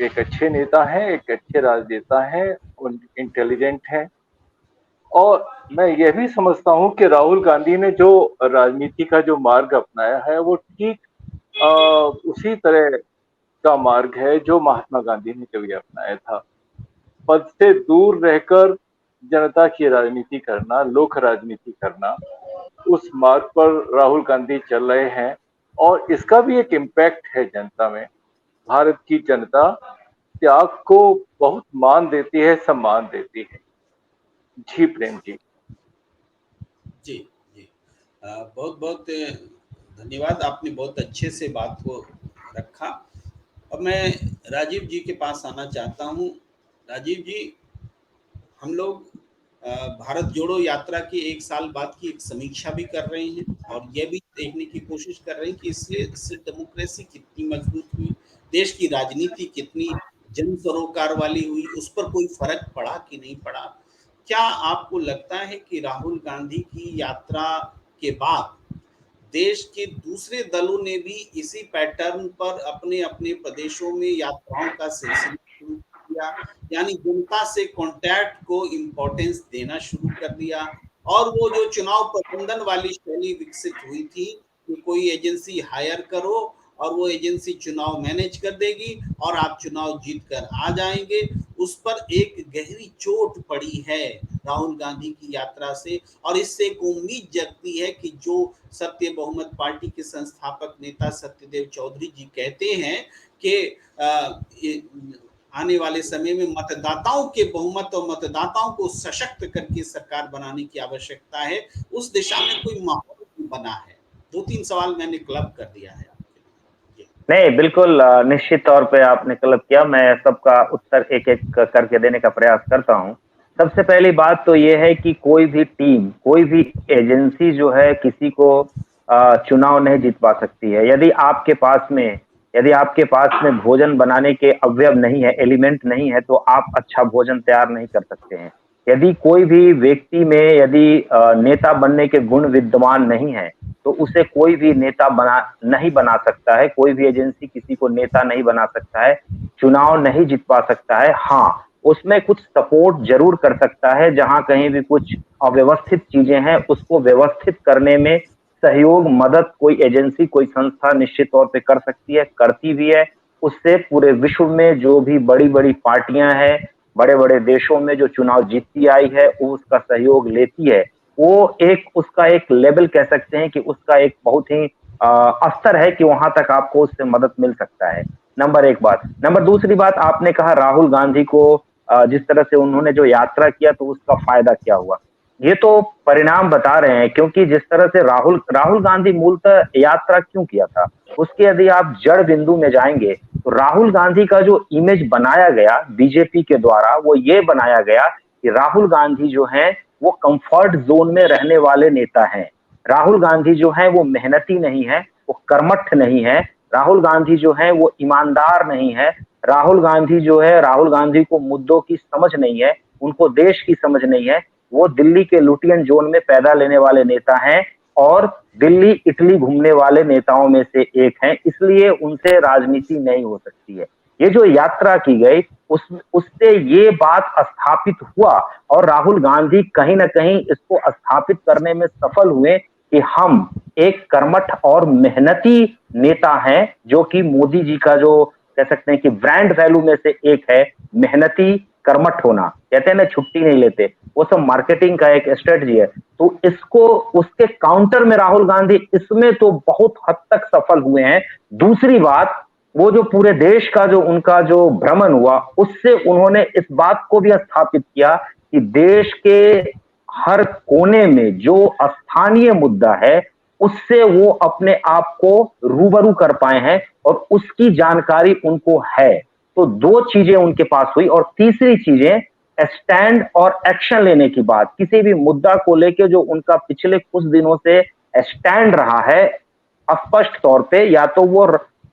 एक अच्छे नेता हैं, एक अच्छे राजनेता हैं, इंटेलिजेंट हैं। और मैं यह भी समझता हूं कि राहुल गांधी ने जो राजनीति का जो मार्ग अपनाया है वो ठीक उसी तरह का मार्ग है जो महात्मा गांधी ने कभी अपनाया था। पद से दूर रहकर जनता की राजनीति करना, लोक राजनीति करना, उस मार्ग पर राहुल गांधी चल रहे हैं और इसका भी एक इम्पैक्ट है जनता में। भारत की जनता त्याग को बहुत मान देती है, सम्मान देती है। जी प्रेम जी। जी, जी। बहुत-बहुत धन्यवाद, आपने बहुत अच्छे से बात को रखा। अब मैं राजीव जी के पास आना चाहता हूँ। राजीव जी, हम लोग भारत जोड़ो यात्रा की 1 साल बाद की एक समीक्षा भी कर रहे हैं और ये भी देखने की कोशिश कर रहे हैं कि इससे डेमोक्रेसी कितनी मजबूत हुई, देश की राजनीति कितनी जन सरोकार वाली हुई, उस पर कोई फ़र्क पड़ा कि नहीं पड़ा। क्या आपको लगता है कि राहुल गांधी की यात्रा के बाद देश के दूसरे दलों ने भी इसी पैटर्न पर अपने-अपने प्रदेशों में यात्राओं का सिलसिला शुरू किया, यानी जनता से कॉन्टैक्ट को इम्पोर्टेंस देना शुरू कर दिया और वो जो चुनाव प्रबंधन वाली शैली विकसित हुई थी कि कोई एजेंसी हायर करो और वो एजेंसी चुनाव मैनेज कर देगी और आप चुनाव जीत कर आ जाएंगे, उस पर एक गहरी चोट पड़ी है राहुल गांधी की यात्रा से और इससे एक उम्मीद जगती है कि जो सत्य बहुमत पार्टी के संस्थापक नेता सत्यदेव चौधरी जी कहते हैं कि आने वाले समय में मतदाताओं के बहुमत और मतदाताओं को सशक्त करके सरकार बनाने की आवश्यकता है, उस दिशा में कोई माहौल बना है। 2-3 सवाल मैंने क्लब कर दिया है आपके लिए। नहीं, बिल्कुल निश्चित तौर पे आपने क्लब किया। मैं सबका उत्तर एक-एक करके देने का प्रयास करता हूँ। सबसे पहली बात तो ये है कि कोई भी टीम, कोई भी एजेंसी जो है किसी को चुनाव नहीं जितवा सकती है। यदि आपके पास में भोजन बनाने के अवयव नहीं है, एलिमेंट नहीं है, तो आप अच्छा भोजन तैयार नहीं कर सकते हैं। यदि कोई भी व्यक्ति में नेता बनने के गुण विद्यमान नहीं है, तो उसे कोई भी नेता नहीं बना सकता है, कोई भी एजेंसी किसी को नेता नहीं बना सकता है, चुनाव नहीं जितवा सकता है। हाँ, उसमें कुछ सपोर्ट जरूर कर सकता है, जहां कहीं भी कुछ अव्यवस्थित चीजें हैं, उसको व्यवस्थित करने में सहयोग, मदद कोई एजेंसी, कोई संस्था निश्चित तौर पे कर सकती है, करती भी है। उससे पूरे विश्व में जो भी बड़ी-बड़ी पार्टियां हैं, बड़े-बड़े देशों में जो चुनाव जीतती आई है, वो उसका सहयोग लेती है। वो उसका एक लेवल कह सकते हैं कि उसका एक बहुत ही स्तर है कि वहां तक आपको उससे मदद मिल सकता है। नंबर 1 बात। नंबर दूसरी बात, आपने कहा राहुल गांधी को जिस तरह से उन्होंने जो यात्रा किया तो उसका फायदा क्या हुआ? ये तो परिणाम बता रहे हैं, क्योंकि जिस तरह से राहुल गांधी मूलतः यात्रा क्यों किया था, उसके यदि आप जड़ बिंदु में जाएंगे तो राहुल गांधी का जो इमेज बनाया गया बीजेपी के द्वारा, वो ये बनाया गया कि राहुल गांधी जो हैं वो कंफर्ट जोन में रहने वाले नेता हैं। राहुल गांधी जो हैं वो मेहनती नहीं है, वो कर्मठ नहीं है। राहुल गांधी जो हैं वो ईमानदार नहीं है। राहुल गांधी को मुद्दों की समझ नहीं है, उनको देश की समझ नहीं है। वो दिल्ली के लुटियन जोन में पैदा लेने वाले नेता हैं और दिल्ली इटली घूमने वाले नेताओं में से एक हैं, इसलिए उनसे राजनीति नहीं हो सकती है। ये जो यात्रा की गई उससे ये बात स्थापित हुआ और राहुल गांधी कहीं ना कहीं इसको स्थापित करने में सफल हुए कि हम एक कर्मठ और मेहनती नेता हैं, जो कि मोदी जी का जो कह सकते हैं कि ब्रांड वैल्यू में से एक है, मेहनती कर्मठ होना। कहते हैं ना, छुट्टी नहीं लेते, वो सब मार्केटिंग का एक स्ट्रेटजी है। तो इसको उसके काउंटर में राहुल गांधी इसमें तो बहुत हद तक सफल हुए हैं। दूसरी बात, वो जो पूरे देश का जो उनका जो भ्रमण हुआ, उससे उन्होंने इस बात को भी स्थापित किया कि देश के हर कोने में जो स्थानीय मुद्दा है उससे वो अपने आप को रूबरू कर पाए हैं और उसकी जानकारी उनको है। तो 2 चीजें उनके पास हुई। और तीसरी चीजें, स्टैंड और एक्शन लेने की बात। किसी भी मुद्दा को लेके जो उनका पिछले कुछ दिनों से स्टैंड रहा है, स्पष्ट तौर पे या तो वो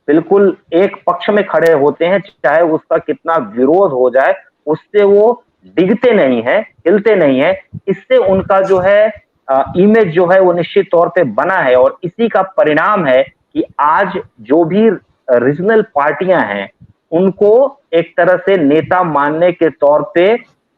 बिल्कुल एक पक्ष में खड़े होते हैं, चाहे उसका कितना विरोध हो जाए, उससे वो डिगते नहीं है, हिलते नहीं है। इससे उनका जो है इमेज जो है वो निश्चित तौर पे बना है और इसी का परिणाम है कि आज जो भी रीजनल पार्टियां हैं उनको एक तरह से नेता मानने के तौर पे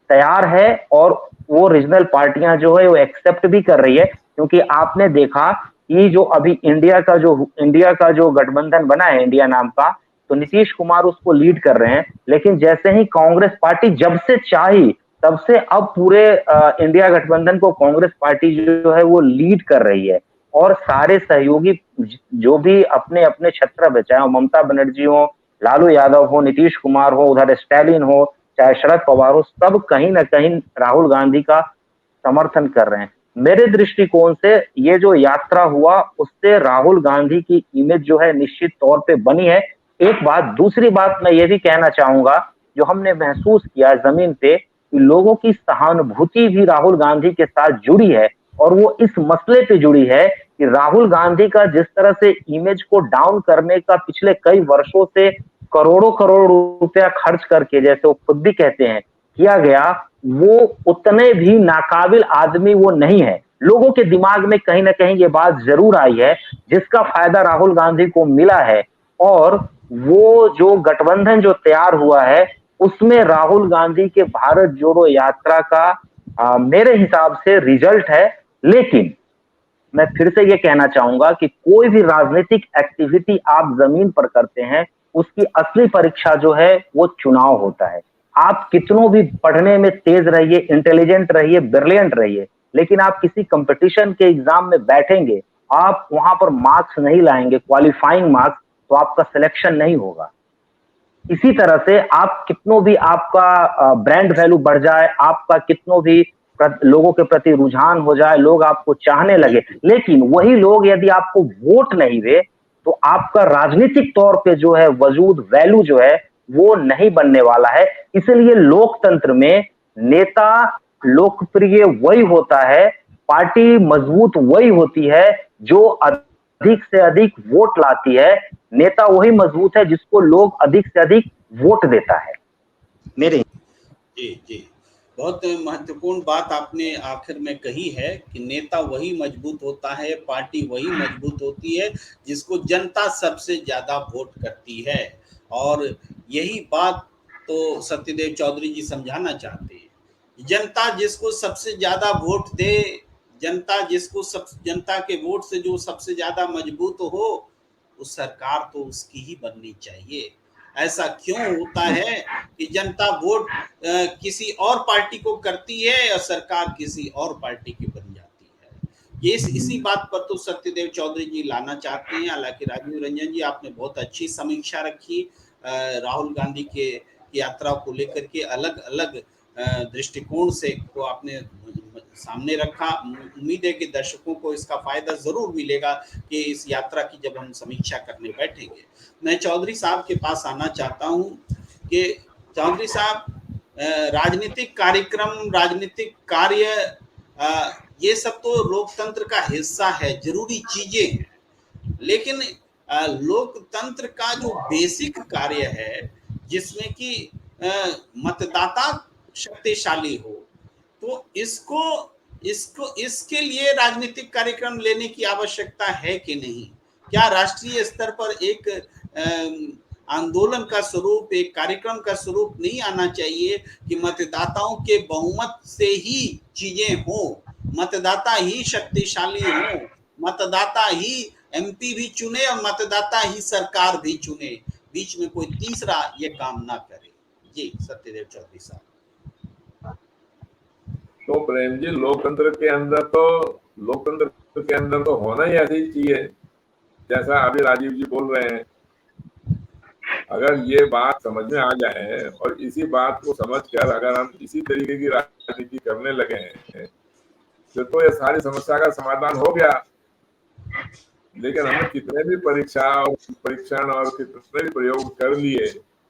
तैयार है और वो रीजनल पार्टियां जो है वो एक्सेप्ट भी कर रही है। क्योंकि आपने देखा कि जो अभी इंडिया का जो गठबंधन बना है, इंडिया नाम का, तो नीतीश कुमार उसको लीड कर रहे हैं। लेकिन जैसे ही कांग्रेस पार्टी जब से चाही तब से अब पूरे इंडिया गठबंधन को कांग्रेस पार्टी जो है वो लीड कर रही है, और सारे सहयोगी जो भी अपने अपने क्षेत्र में, चाहे ममता बनर्जी हो, लालू यादव हो, नीतीश कुमार हो, उधर स्टालिन हो, चाहे शरद पवार हो, सब कहीं ना कहीं राहुल गांधी का समर्थन कर रहे हैं। मेरे दृष्टिकोण से ये जो यात्रा हुआ उससे राहुल गांधी की इमेज जो है निश्चित तौर पे बनी है। एक बात, दूसरी बात मैं ये भी कहना चाहूंगा, जो हमने महसूस किया जमीन पे कि लोगों की सहानुभूति भी राहुल गांधी के साथ जुड़ी है, और वो इस मसले पे जुड़ी है कि राहुल गांधी का जिस तरह से इमेज को डाउन करने का पिछले कई वर्षों से करोड़ों करोड़ रुपया खर्च करके, जैसे वो खुद भी कहते हैं, किया गया, वो उतने भी नाकाबिल आदमी वो नहीं है। लोगों के दिमाग में कहीं ना कहीं ये बात जरूर आई है, जिसका फायदा राहुल गांधी को मिला है। और वो जो गठबंधन जो तैयार हुआ है उसमें राहुल गांधी के भारत जोड़ो यात्रा का मेरे हिसाब से रिजल्ट है। लेकिन मैं फिर से ये कहना चाहूंगा कि कोई भी राजनीतिक एक्टिविटी आप जमीन पर करते हैं, उसकी असली परीक्षा जो है वो चुनाव होता है। आप कितनों भी पढ़ने में तेज रहिए, इंटेलिजेंट रहिए, ब्रिलियंट रहिए, लेकिन आप किसी कंपटीशन के एग्जाम में बैठेंगे, आप वहां पर मार्क्स नहीं लाएंगे, क्वालिफाइंग मार्क्स, तो आपका सिलेक्शन नहीं होगा। इसी तरह से आप कितनों भी आपका ब्रांड वैल्यू बढ़ जाए, आपका कितनों भी लोगों के प्रति रुझान हो जाए, लोग आपको चाहने लगे, लेकिन वही लोग यदि आपको वोट नहीं दे तो आपका राजनीतिक तौर पे जो है वजूद, वैल्यू जो है वो नहीं बनने वाला है। इसलिए लोकतंत्र में नेता लोकप्रिय वही होता है, पार्टी मजबूत वही होती है जो अधिक से अधिक वोट लाती है। नेता वही मजबूत है जिसको लोग अधिक से अधिक वोट देता है। मेरे जी जी, बहुत महत्वपूर्ण बात आपने आखिर में कही है कि नेता वही मजबूत होता है, पार्टी वही मजबूत होती है जिसको जनता सबसे ज्यादा वोट करती है। और यही बात तो सत्यदेव चौधरी जी समझाना चाहते हैं। जनता जिसको सबसे ज्यादा वोट दे, जनता के वोट से जो सबसे ज्यादा मजबूत हो, उस सरकार तो उसकी ही बननी चाहिए। ऐसा क्यों होता है कि जनता वोट किसी और पार्टी को करती है और सरकार किसी और पार्टी की बन जाती है? ये इसी बात पर तो सत्यदेव चौधरी जी लाना चाहते हैं। हालांकि राजीव रंजन जी, आपने बहुत अच्छी समीक्षा रखी राहुल गांधी के यात्रा को लेकर के, अलग अलग दृष्टिकोण से को आपने सामने रखा। उम्मीद है कि दर्शकों को इसका फायदा जरूर मिलेगा कि इस यात्रा की जब हम समीक्षा करने बैठेंगे। मैं चौधरी साहब के पास आना चाहता हूं कि चौधरी साहब, राजनीतिक कार्यक्रम, राजनीतिक कार्य, ये सब तो लोकतंत्र का हिस्सा है, जरूरी चीजें हैं। लेकिन लोकतंत्र का जो बेसिक कार्य है, जिसमें कि मतदाता शक्तिशाली हो, तो इसके लिए राजनीतिक कार्यक्रम लेने की आवश्यकता है कि नहीं? क्या राष्ट्रीय स्तर पर एक आंदोलन का स्वरूप, एक कार्यक्रम का स्वरूप नहीं आना चाहिए कि मतदाताओं के बहुमत से ही चीजें हो, मतदाता ही शक्तिशाली हो, मतदाता ही एमपी भी चुने और मतदाता ही सरकार भी चुने, बीच में कोई तीसरा ये काम ना करे? जी सत्यदेव चौधरी साहब। तो प्रेम जी, लोकतंत्र के अंदर तो होना ही ऐसी चीज है जैसा अभी राजीव जी बोल रहे हैं। अगर ये बात समझ में आ जाए और इसी बात को समझकर अगर हम इसी तरीके की राजनीति करने लगे हैं तो ये सारी समस्या का समाधान हो गया। लेकिन हमने कितने भी परीक्षण और कितने भी प्रयोग कर लिए,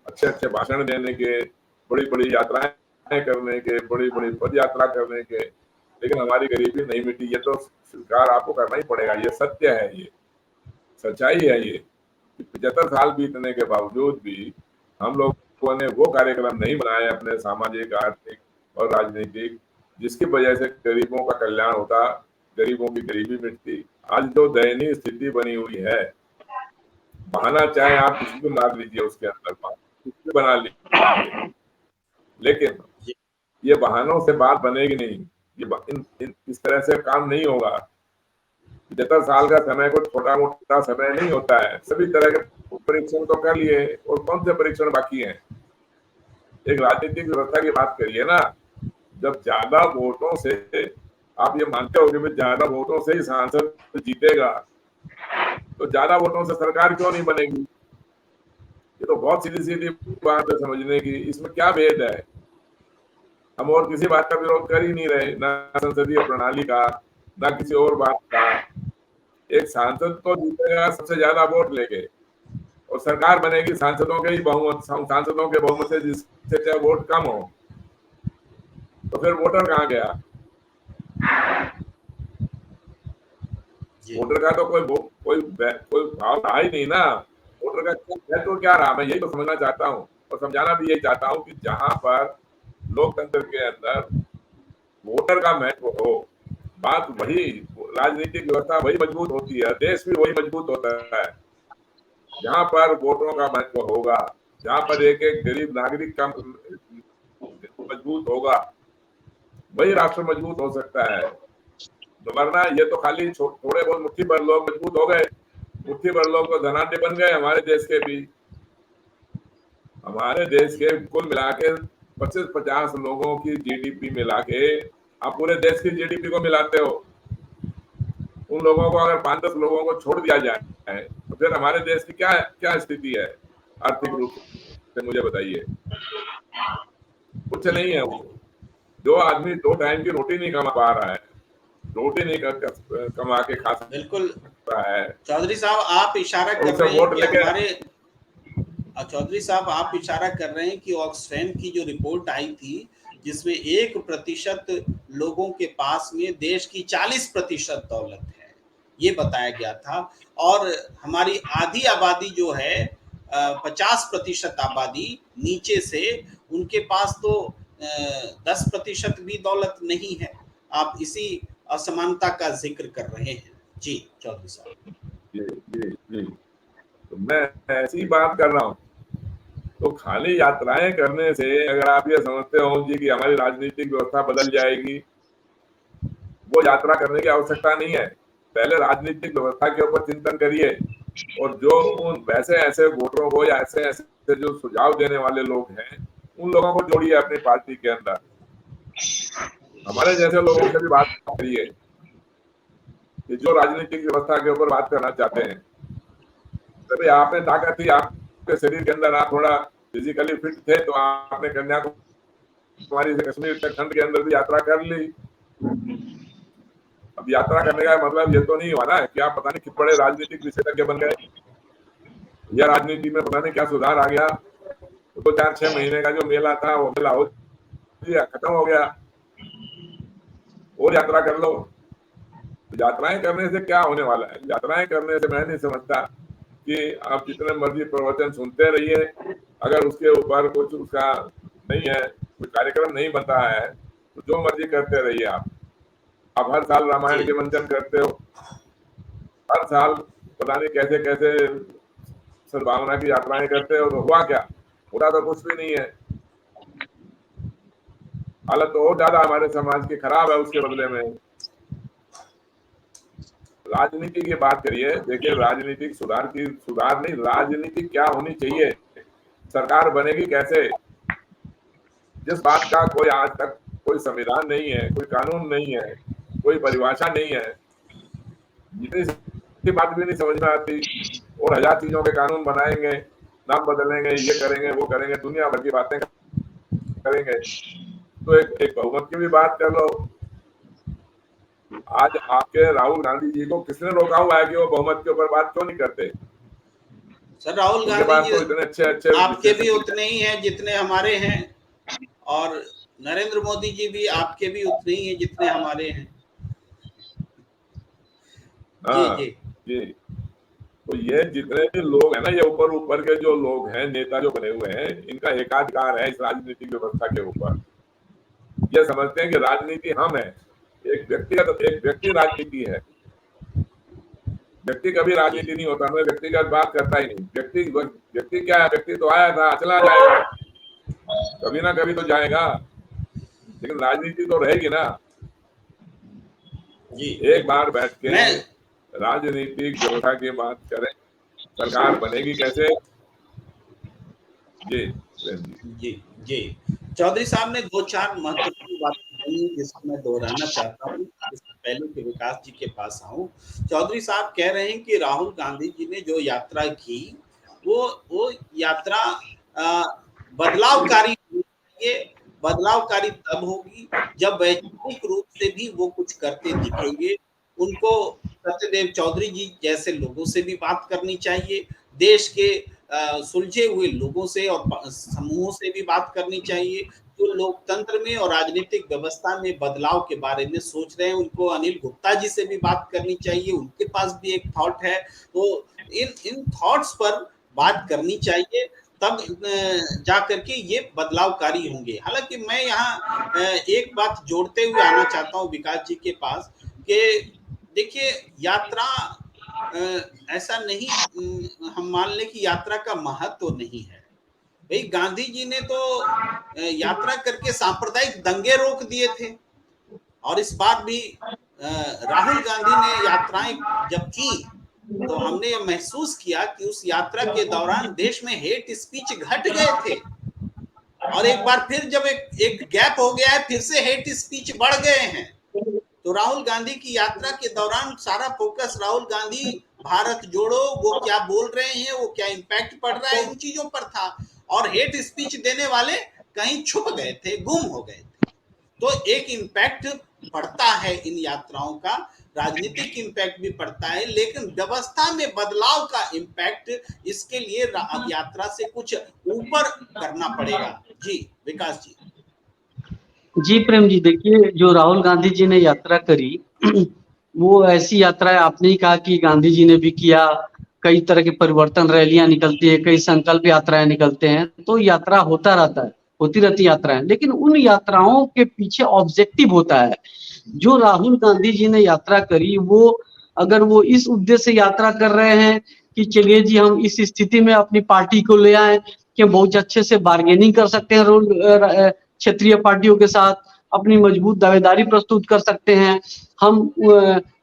अच्छे अच्छे भाषण देने के, बड़ी बड़ी यात्राएं करने के, बड़ी बड़ी पद यात्रा करने के, लेकिन हमारी गरीबी नहीं मिटी। ये तो स्वीकार आपको करना ही पड़ेगा, ये सत्य है, ये सच्चाई है। ये 75 साल बीतने के बावजूद भी हम लोगों ने वो कार्यक्रम नहीं बनाए अपने सामाजिक, आर्थिक और राजनीतिक, जिसकी वजह से गरीबों का कल्याण होता, गरीबों की गरीबी मिटती। आज जो दयनीय स्थिति बनी हुई है, बहाना चाहे आप किसी को मार लीजिए, उसके अंदर कुछ भी बना लीजिए, लेकिन ये बहानों से बात बनेगी नहीं। ये इस तरह से काम नहीं होगा। 75 साल का समय कोई छोटा मोटा समय नहीं होता है। सभी तरह के परीक्षण तो कर लिए, और कौन से परीक्षण बाकी हैं? एक राजनीतिक व्यवस्था की बात करिए ना, जब ज्यादा वोटों से, आप ये मानते हो कि ज्यादा वोटों से ही सांसद जीतेगा, तो ज्यादा वोटों से सरकार क्यों नहीं बनेगी? ये तो बहुत सीधी सीधी बात है समझने की। इसमें क्या भेद है? हम और किसी बात का विरोध कर ही नहीं रहे, ना संसदीय प्रणाली का, ना किसी और बात का। एक सांसद तो जीतेगा सबसे ज्यादा वोट लेके, और सरकार बनेगी सांसदों के ही बहुमत, सांसदों के बहुमत से, जिससे चाहे वोट कम हो। तो फिर वोटर कहाँ गया? वोटर का तो कोई भाव रहा ही नहीं ना। वोटर का तो क्या रहा? मैं यही तो समझना चाहता हूँ, और समझाना भी यही चाहता हूँ कि जहां पर लोकतंत्र के अंदर वोटर का महत्व हो, बात वही, राजनीतिक व्यवस्था वही मजबूत होती है, देश भी वही मजबूत होता है। जहां पर वोटरों का महत्व होगा, जहां पर एक एक गरीब नागरिक का मजबूत होगा, वही राष्ट्र मजबूत हो सकता है। तो वरना ये तो खाली थोड़े बहुत मुट्ठी भर लोग मजबूत हो गए, मुट्ठी भर लोग तो धनाढ्य बन गए। हमारे देश के कुल मिला के 25-50 लोगों की जीडीपी मिला के आप पूरे देश की जीडीपी को मिलाते हो। उन लोगों को अगर 5-10 लोगों को छोड़ दिया जाए, तो फिर हमारे देश की क्या क्या स्थिति है आर्थिक रूप से? मुझे बताइए। कुछ नहीं है। वो जो आदमी 2 टाइम की रोटी नहीं कमा पा रहा है, रोटी नहीं कमा के खा बिल्कुल सकता है, चौधरी साहब आप इशारा कर उनसे रहे हैं वोट कि लेके हमारे चौधरी साहब आप इशारा कर रहे हैं कि ऑक्सफैम की जो रिपोर्ट आई थी, जिसमें 1% लोगों के पास में देश की 40% दौलत है, ये बताया गया था। और हमारी आधी आबादी जो है 50% आबादी नीचे से, उनके पास तो 10% भी दौलत नहीं है। आप इसी असमानता का जिक्र कर रहे हैं। जी चौधरी साहब। जी। तो मैं ऐसी बात कर रहा हूँ। तो खाली यात्राएं करने से अगर आप ये समझते हो जी कि हमारी राजनीतिक व्यवस्था बदल जाएगी, वो यात्रा करने की आवश्यकता नहीं है। पहले राजनीतिक व्यवस्था के ऊपर चिंतन करिए, और जो उन वैसे ऐसे वोटरों को या ऐसे ऐसे जो सुझाव देने वाले लोग हैं, उन लोगों को जोड़िए अपनी पार्टी के अंदर। हमारे जैसे लोगों से भी बात करिए कि जो राजनीतिक व्यवस्था के ऊपर बात करना चाहते हैं। तभी आप में ताकत थी, आपके शरीर के अंदर, आप थोड़ा फिजिकली फिट थे, तो आपने कन्याकुमारी से कश्मीर तक ठंड के अंदर भी यात्रा कर ली। अब यात्रा करने का मतलब ये तो नहीं हुआ ना कि आप पता नहीं कितने बड़े राजनीतिक विशेषज्ञ बन गए, या राजनीति में पता नहीं क्या सुधार आ गया। तो 2-4-6 महीने का जो मेला था, वो मेला हो गया, खत्म हो गया, और यात्रा कर लो। तो यात्राएं करने से क्या होने वाला है? यात्राएं करने से मैं नहीं समझता कि आप जितने मर्जी प्रवचन सुनते रहिए, अगर उसके ऊपर कुछ उसका नहीं है, कोई कार्यक्रम नहीं बनता है, तो जो मर्जी करते रहिए। आप हर साल रामायण के मंचन करते हो, हर साल पता नहीं कैसे कैसे सद्भावना की यात्राएं करते हो, तो हुआ क्या? होता तो कुछ भी नहीं है। हालत तो और ज्यादा हमारे समाज की खराब है उसके बदले में। राजनीति की बात करिए, देखिए राजनीतिक सुधार नहीं, राजनीति क्या होनी चाहिए, सरकार बनेगी कैसे, जिस बात का कोई आज तक कोई संविधान नहीं है, कोई कानून नहीं है, कोई परिभाषा नहीं है, जितनी बात भी नहीं समझ में आती, और 1000 चीजों के कानून बनाएंगे, नाम बदलेंगे, ये करेंगे, वो करेंगे, दुनिया भर की बातें करेंगे। तो एक बहुमत की भी बात कर लो। आज आपके राहुल गांधी जी को किसने रोका हुआ है कि वो बहुमत के ऊपर बात क्यों नहीं करते? सर राहुल उनके गांधी पास जी तो इतने अच्छे आपके भी उतने ही हैं जितने हमारे हैं, और नरेंद्र मोदी जी भी आपके भी उतने ही हैं जितने हमारे हैं। जी जी जी। तो ये जितने भी लोग हैं ना, ये ऊपर के जो लोग हैं, नेता जो बने हुए हैं, इनका एकाधिकार है इस राजनीतिक व्यवस्था के ऊपर। ये समझते हैं कि राजनीति हम है, एक व्यक्ति राजनीति है। व्यक्ति कभी राजनीति नहीं होता, मैं व्यक्तिगत बात करता ही नहीं। व्यक्ति क्या है? व्यक्ति तो आया था, चला जाएगा, कभी ना कभी तो जाएगा, लेकिन राजनीति तो रहेगी ना। जी। एक बार बैठ के राजनीतिक व्यवस्था की बात करें, सरकार बनेगी कैसे? जी प्रेम जी। जी, जी। चौधरी साहब ने 2-4 महत्वपूर्ण बातें कही जिसको मैं दोहराना चाहता हूँ, इससे पहले कि विकास जी के पास आऊँ। चौधरी साहब कह रहे हैं कि राहुल गांधी जी ने जो यात्रा की, वो यात्रा बदलावकारी हुई। ये बदलावकारी तब होगी जब वैचारिक रूप से भी वो कुछ करते दिखेंगे। उनको सत्यदेव चौधरी जी जैसे लोगों से भी बात करनी चाहिए, देश के सुलझे हुए लोगों से और समूहों से भी बात करनी चाहिए, जो लोकतंत्र में और राजनीतिक व्यवस्था में बदलाव के बारे में सोच रहे हैं। उनको अनिल गुप्ता जी से भी बात करनी चाहिए, उनके पास भी एक थॉट है। तो इन थॉट्स पर बात करनी चाहिए, तब जा करके ये बदलावकारी होंगे। हालांकि मैं यहाँ एक बात जोड़ते हुए आना चाहता हूँ विकास जी के पास कि देखिए यात्रा ऐसा नहीं, हम मान लें कि यात्रा का महत्व तो नहीं है भाई। गांधी जी ने तो यात्रा करके सांप्रदायिक दंगे रोक दिए थे, और इस बार भी राहुल गांधी ने यात्राएं जब की तो हमने ये महसूस किया कि उस यात्रा के दौरान देश में हेट स्पीच घट गए थे, और एक बार फिर जब एक गैप हो गया है, फिर से हेट स्पीच बढ़ गए हैं। तो राहुल गांधी की यात्रा के दौरान सारा फोकस राहुल गांधी भारत जोड़ो, वो क्या बोल रहे हैं, वो क्या इम्पैक्ट पड़ रहा है, इन चीजों पर था। और हेट स्पीच देने वाले कहीं छुप गए थे, गुम हो गए थे। तो एक इम्पैक्ट पड़ता है इन यात्राओं का, राजनीतिक इम्पैक्ट भी पड़ता है, लेकिन व्यवस्था में बदलाव का इम्पैक्ट इसके लिए यात्रा से कुछ ऊपर करना पड़ेगा। जी विकास जी। जी प्रेम जी, देखिए जो राहुल गांधी जी ने यात्रा करी वो ऐसी यात्रा है, आपने ही कहा कि गांधी जी ने भी किया, कई तरह के परिवर्तन रैलियां निकलती है, कई संकल्प यात्राएं निकलते हैं, तो यात्रा होता रहता है, होती रहती यात्राएं, लेकिन उन यात्राओं के पीछे ऑब्जेक्टिव होता है। जो राहुल गांधी जी ने यात्रा करी, वो अगर वो इस उद्देश्य से यात्रा कर रहे हैं कि चलिए जी हम इस स्थिति में अपनी पार्टी को ले आए कि बहुत अच्छे से बार्गेनिंग कर सकते हैं क्षेत्रीय पार्टियों के साथ, अपनी मजबूत दावेदारी प्रस्तुत कर सकते हैं, हम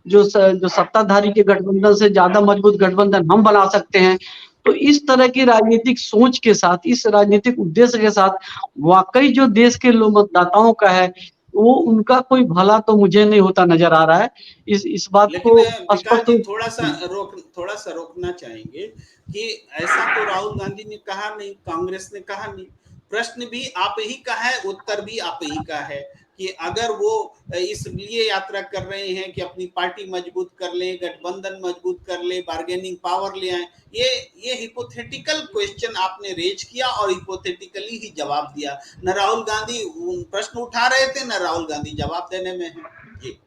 जो सत्ताधारी के गठबंधन से ज्यादा मजबूत गठबंधन हम बना सकते हैं। तो इस तरह की राजनीतिक सोच के साथ, इस राजनीतिक उद्देश्य के साथ वाकई जो देश के लोग मतदाताओं का है, वो उनका कोई भला तो मुझे नहीं होता नजर आ रहा है। इस बात लेकिन को विकास स्पष्ट जी थोड़ा सा रोकना चाहेंगे कि ऐसा तो राहुल गांधी ने कहा नहीं, कांग्रेस ने कहा नहीं। प्रश्न भी आप ही का है, उत्तर भी आप ही का है कि अगर वो इसलिए यात्रा कर रहे हैं कि अपनी पार्टी मजबूत कर ले, गठबंधन मजबूत कर ले, बार्गेनिंग पावर ले आए, ये हिपोथेटिकल क्वेश्चन आपने रेज किया और हिपोथेटिकली ही जवाब दिया। न राहुल गांधी प्रश्न उठा रहे थे, न राहुल गांधी जवाब देने में है। जी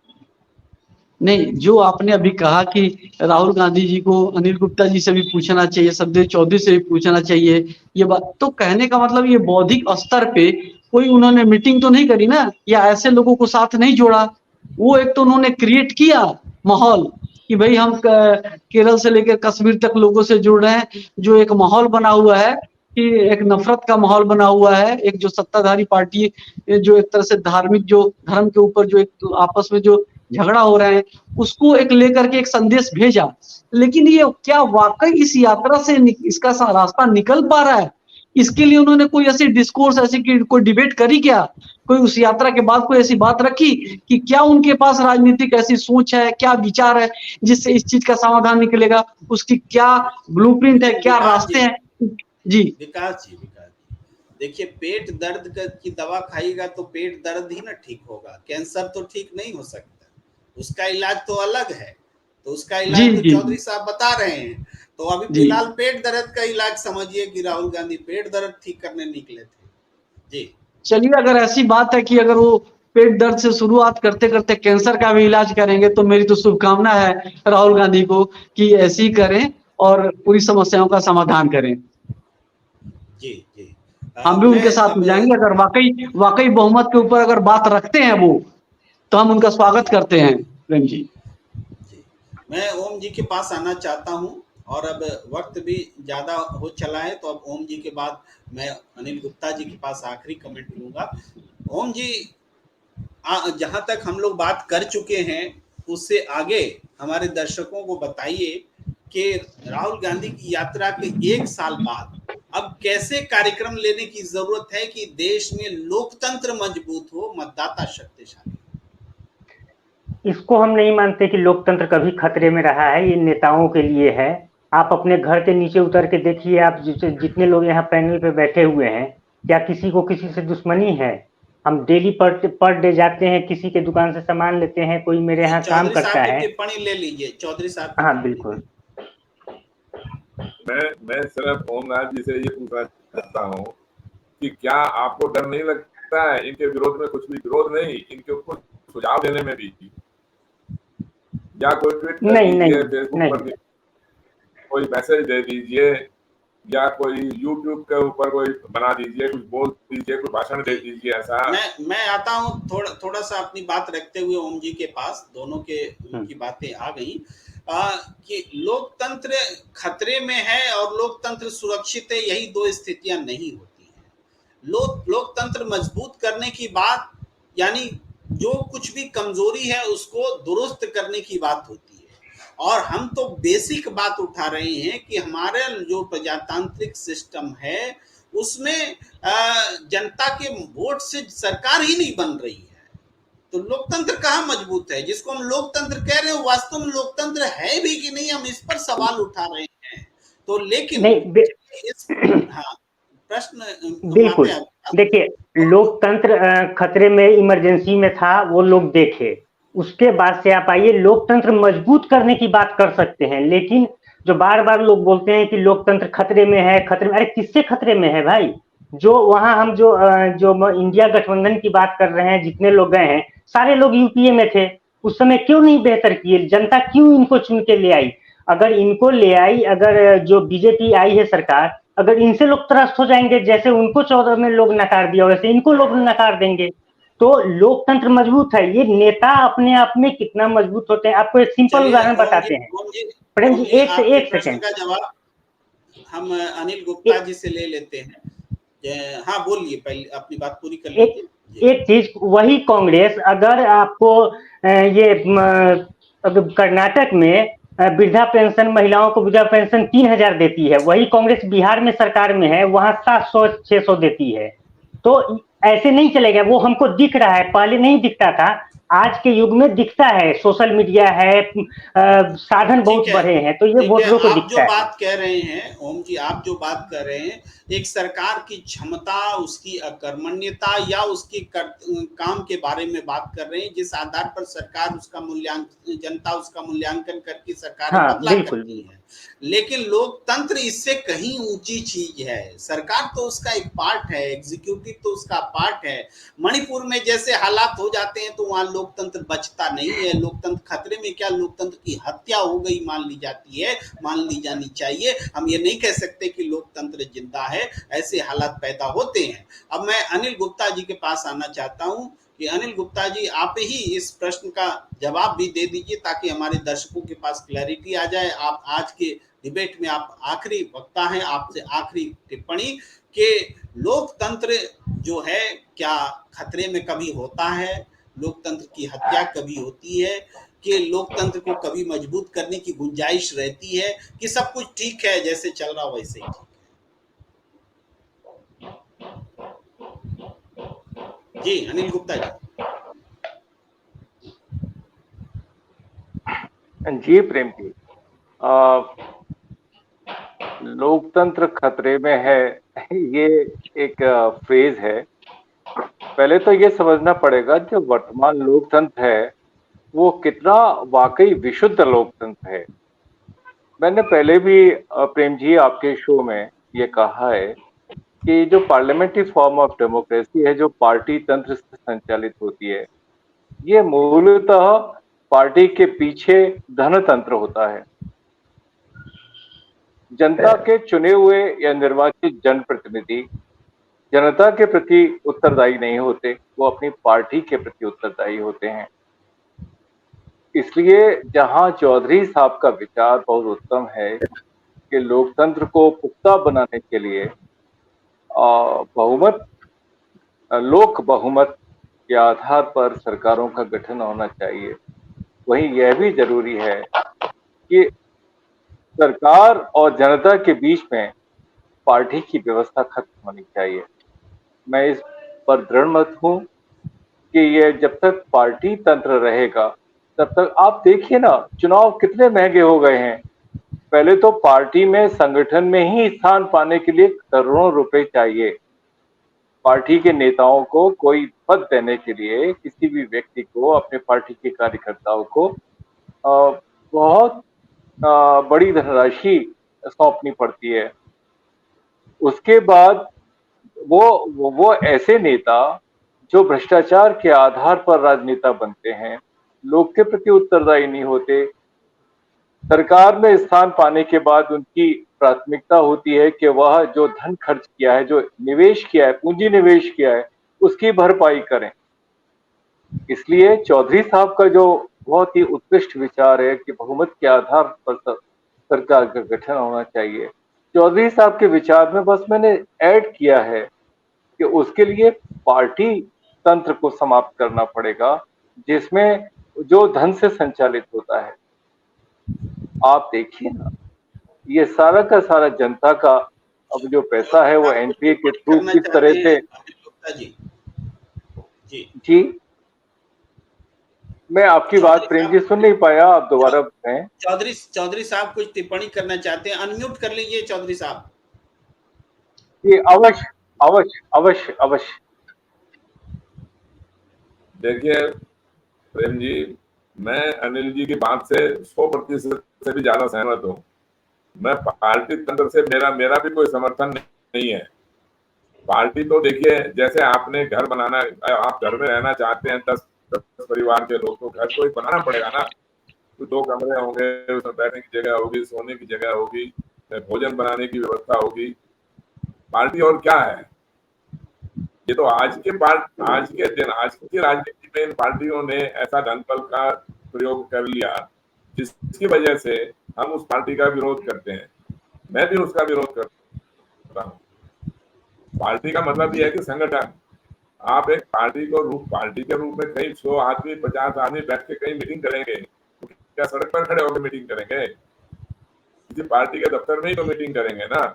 नहीं, जो आपने अभी कहा कि राहुल गांधी जी को अनिल गुप्ता जी से भी पूछना चाहिए, सत्यदेव चौधरी से भी पूछना चाहिए, ये बात तो कहने का मतलब ये बौद्धिक स्तर पे कोई उन्होंने मीटिंग तो नहीं करी ना, या ऐसे लोगों को साथ नहीं जोड़ा। वो एक तो उन्होंने क्रिएट किया माहौल कि भाई हम केरल से लेकर कश्मीर तक लोगों से जुड़ रहे हैं, जो एक माहौल बना हुआ है कि एक नफरत का माहौल बना हुआ है। एक जो सत्ताधारी पार्टी जो एक तरह से धार्मिक, जो धर्म के ऊपर जो एक आपस में जो झगड़ा हो रहा है, उसको एक लेकर के एक संदेश भेजा। लेकिन ये क्या वाकई इस यात्रा से इसका रास्ता निकल पा रहा है? इसके लिए उन्होंने कोई ऐसी डिस्कोर्स, ऐसी कोई डिबेट करी क्या? कोई उस यात्रा के बाद कोई ऐसी बात रखी कि क्या उनके पास राजनीतिक ऐसी सोच है, क्या विचार है जिससे इस चीज का समाधान निकलेगा? उसकी क्या ब्लूप्रिंट है, देखिए क्या रास्ते हैं? जी विकास जी देखिए, पेट दर्द की दवा खाएगा तो पेट दर्द ही ना ठीक होगा, कैंसर तो ठीक नहीं हो सकता, उसका इलाज तो अलग है। तो उसका जी इलाज तो जी चौधरी साहब बता रहे हैं। तो अभी जी फिलहाल पेट दर्द का इलाज समझिए कि राहुल गांधी पेट दर्द ठीक करने निकले थे। जी चलिए, अगर ऐसी बात है कि अगर वो पेट दर्द से शुरुआत करते करते कैंसर का भी इलाज करेंगे, तो मेरी तो शुभकामना है राहुल गांधी को कि ऐसे ही करें और पूरी समस्याओं का समाधान करें। जी जी हम भी मैं उनके साथ अब हो जाएंगे, अगर वाकई वाकई बहुमत के ऊपर अगर बात रखते हैं वो, तो हम उनका स्वागत जी करते हैं प्रेम जी। जी मैं ओम जी के पास आना चाहता हूं, और अब वक्त भी ज़्यादा हो चला है, तो अब ओम जी के बाद मैं अनिल गुप्ता जी के पास आखिरी कमेंट लूंगा। ओम जी, जहां तक हम लोग बात कर चुके हैं उससे आगे हमारे दर्शकों को बताइए कि राहुल गांधी की यात्रा के 1 साल बाद अब कैसे कार्यक्रम लेने की जरूरत है कि देश में लोकतंत्र मजबूत हो, मतदाता शक्तिशाली। इसको हम नहीं मानते कि लोकतंत्र कभी खतरे में रहा है, ये नेताओं के लिए है। आप अपने घर के नीचे उतर के देखिए, आप जितने लोग यहाँ पैनल पे बैठे हुए हैं, क्या किसी को किसी से दुश्मनी है? हम डेली पर डे जाते हैं, किसी के दुकान से सामान लेते हैं, कोई मेरे यहाँ काम चौधरी करता साहब की है। टिप्पणी ले लीजिए, चौधरी साहब की हाँ टिप्पणी। बिल्कुल। मैं सिर्फ ओमनाथ जी से ये पूछना चाहता हूँ कि क्या आपको डर नहीं लगता है इनके विरोध में? कुछ भी विरोध नहीं, इनके ऊपर सुझाव देने में भी, या कोई ट्वीट कर नहीं दीजिए, नहीं फेसबुक नहीं, पर कोई मैसेज दे दीजिए, या कोई यूट्यूब के ऊपर कोई बना दीजिए, कुछ बोल दीजिए, कुछ भाषण दे दीजिए। ऐसा मैं आता हूँ थोड़ा सा अपनी बात रखते हुए ओम जी के पास, दोनों के उनकी बातें आ गई कि लोकतंत्र खतरे में है और लोकतंत्र सुरक्षित है, यही दो स्थितियां नहीं होती हैं। लोकतंत्र मजबूत करने की बात यानी जो कुछ भी कमजोरी है उसको दुरुस्त करने की बात होती है, और हम तो बेसिक बात उठा रहे हैं कि हमारे जो प्रजातांत्रिक सिस्टम है उसमें जनता के वोट से सरकार ही नहीं बन रही है, तो लोकतंत्र कहाँ मजबूत है? जिसको हम लोकतंत्र कह रहे हैं वास्तव में लोकतंत्र है भी कि नहीं, हम इस पर सवाल उठा रहे हैं। तो लेकिन नहीं इस हाँ प्रश्न बिल्कुल। देखिए, लोकतंत्र खतरे में इमरजेंसी में था, वो लोग देखे। उसके बाद से आप आइए, लोकतंत्र मजबूत करने की बात कर सकते हैं। लेकिन जो बार बार लोग बोलते हैं कि लोकतंत्र खतरे में है, खतरे में, अरे किससे खतरे में है भाई? जो वहां हम जो इंडिया गठबंधन की बात कर रहे हैं, जितने लोग गए हैं सारे लोग यूपीए में थे। उस समय क्यों नहीं बेहतर किए? जनता क्यों इनको चुन के ले आई? अगर इनको ले आई, अगर जो बीजेपी आई है सरकार, अगर इनसे लोग त्रस्त हो जाएंगे, जैसे उनको 14 में लोग नकार दिया वैसे इनको लोग नकार देंगे, तो लोकतंत्र मजबूत है। ये नेता अपने आप में कितना मजबूत होते हैं, आपको एक सिंपल उदाहरण बताते हैं। प्रेम जी एक प्रश्न सेकेंड, का जवाब हम अनिल गुप्ता जी से ले लेते हैं। हाँ बोलिए, पहले अपनी बात पूरी कर लीजिए। एक चीज, वही कांग्रेस अगर आपको ये अगर कर्नाटक में वृद्धा पेंशन, महिलाओं को वृद्धा पेंशन 3000 देती है, वही कांग्रेस बिहार में सरकार में है, वहां 700-600 देती है। तो ऐसे नहीं चलेगा। वो हमको दिख रहा है, पहले नहीं दिखता था, आज के युग में दिखता है। सोशल मीडिया है, साधन बहुत बढ़े हैं, तो ये वोटरों को आप जो दिखता है। बात कह रहे हैं ओम जी, आप जो बात कर रहे हैं, एक सरकार की क्षमता, उसकी अकर्मण्यता या उसकी काम के बारे में बात कर रहे हैं, जिस आधार पर सरकार उसका मूल्यांकन, जनता उसका मूल्यांकन करके सरकारें हाँ बदला बिल्कुल। करती हैं। लेकिन लोकतंत्र इससे कहीं ऊंची चीज है। सरकार तो उसका एक पार्ट है, एग्जीक्यूटिव तो उसका पार्ट है। मणिपुर में जैसे हालात हो जाते हैं तो वहां लोकतंत्र बचता नहीं है। लोकतंत्र खतरे में क्या, लोकतंत्र की हत्या हो गई मान ली जाती है, मान ली जानी चाहिए। हम ये नहीं कह सकते कि लोकतंत्र जिंदा है, ऐसे हालात पैदा होते हैं। अब मैं अनिल गुप्ता जी के पास आना चाहता हूं कि अनिल गुप्ता जी आप ही इस प्रश्न का जवाब भी दे दीजिए ताकि हमारे दर्शकों के पास क्लैरिटी आ जाए। आप आज के डिबेट में आप आखिरी वक्ता हैं, आपसे आखिरी टिप्पणी कि लोकतंत्र जो है क्या खतरे में कभी होता है, लोकतंत्र की हत्या कभी होती है, कि लोकतंत्र को कभी मजबूत करने की गुंजाइश रहती है, कि सब कुछ ठीक है जैसे चल रहा वैसे ही ठीक है? जी अनिल गुप्ता जी। जी प्रेम जी, लोकतंत्र खतरे में है, ये एक फ्रेज है। पहले तो ये समझना पड़ेगा जो वर्तमान लोकतंत्र है वो कितना वाकई विशुद्ध लोकतंत्र है। मैंने पहले भी प्रेम जी आपके शो में ये कहा है कि जो पार्लियामेंट्री फॉर्म ऑफ डेमोक्रेसी है, जो पार्टी तंत्र से संचालित होती है, ये मूलतः पार्टी के पीछे धनतंत्र होता है। जनता के चुने हुए या निर्वाचित जनप्रतिनिधि जनता के प्रति उत्तरदायी नहीं होते, वो अपनी पार्टी के प्रति उत्तरदायी होते हैं। इसलिए जहां चौधरी साहब का विचार बहुत उत्तम है कि लोकतंत्र को पुख्ता बनाने के लिए बहुमत, लोक बहुमत के आधार पर सरकारों का गठन होना चाहिए, वहीं यह भी जरूरी है कि सरकार और जनता के बीच में पार्टी की व्यवस्था खत्म होनी चाहिए। मैं इस पर दृढ़ मत हूं कि ये जब तक पार्टी तंत्र रहेगा तब तक आप देखिए ना, चुनाव कितने महंगे हो गए हैं। पहले तो पार्टी में संगठन में ही स्थान पाने के लिए करोड़ों रुपए चाहिए। पार्टी के नेताओं को कोई पद देने के लिए किसी भी व्यक्ति को, अपने पार्टी के कार्यकर्ताओं को बहुत बड़ी धनराशि सौंपनी पड़ती है। उसके बाद वो ऐसे नेता जो भ्रष्टाचार के आधार पर राजनेता बनते हैं, लोग के प्रति उत्तरदायी नहीं होते। सरकार में स्थान पाने के बाद उनकी प्राथमिकता होती है कि वह जो धन खर्च किया है, जो निवेश किया है, पूंजी निवेश किया है, उसकी भरपाई करें। इसलिए चौधरी साहब का जो बहुत ही उत्कृष्ट विचार है कि बहुमत के आधार पर सरकार का गठन होना चाहिए, चौधरी साहब के विचार में बस मैंने ऐड किया है कि उसके लिए पार्टी तंत्र को समाप्त करना पड़ेगा, जिसमें जो धन से संचालित होता है। आप देखिए ना, ये सारा का सारा जनता का अब जो पैसा है वो एनपीए के थ्रू किस तरह से। जी जी, मैं आपकी बात प्रेम जी सुन नहीं पाया, आप दोबारा बताएं। चौधरी साहब कुछ टिप्पणी करना चाहते हैं, अनम्यूट कर लीजिए चौधरी साहब। जी, अवश्य अवश्य अवश्य अवश्य। देखिए प्रेम जी, मैं अनिल जी की बात से 100% से भी ज्यादा सहमत हूँ। मैं पार्टी तंत्र से मेरा भी कोई समर्थन नहीं है। पार्टी तो देखिए, जैसे आपने घर बनाना, आप घर में रहना चाहते हैं 10 परिवार के लोग, तो घर को एक बनाना पड़ेगा ना। तो 2 कमरे होंगे, उसमें बैठने की जगह होगी, सोने की जगह होगी, भोजन बनाने की व्यवस्था होगी। पार्टी और क्या है? ये तो आज के दिन, आज की राजनीति में इन पार्टियों ने ऐसा ढंगपल का प्रयोग कर लिया, जिसकी वजह से हम उस पार्टी का विरोध करते हैं। मैं भी उसका विरोध करता हूँ। पार्टी का मतलब ये है कि संगठन। आप एक पार्टी के रूप में कहीं 100 आदमी 50 आदमी बैठ के कहीं मीटिंग करेंगे, तो क्या सड़क पर खड़े होकर मीटिंग करेंगे? किसी पार्टी के दफ्तर में ही तो मीटिंग करेंगे ना।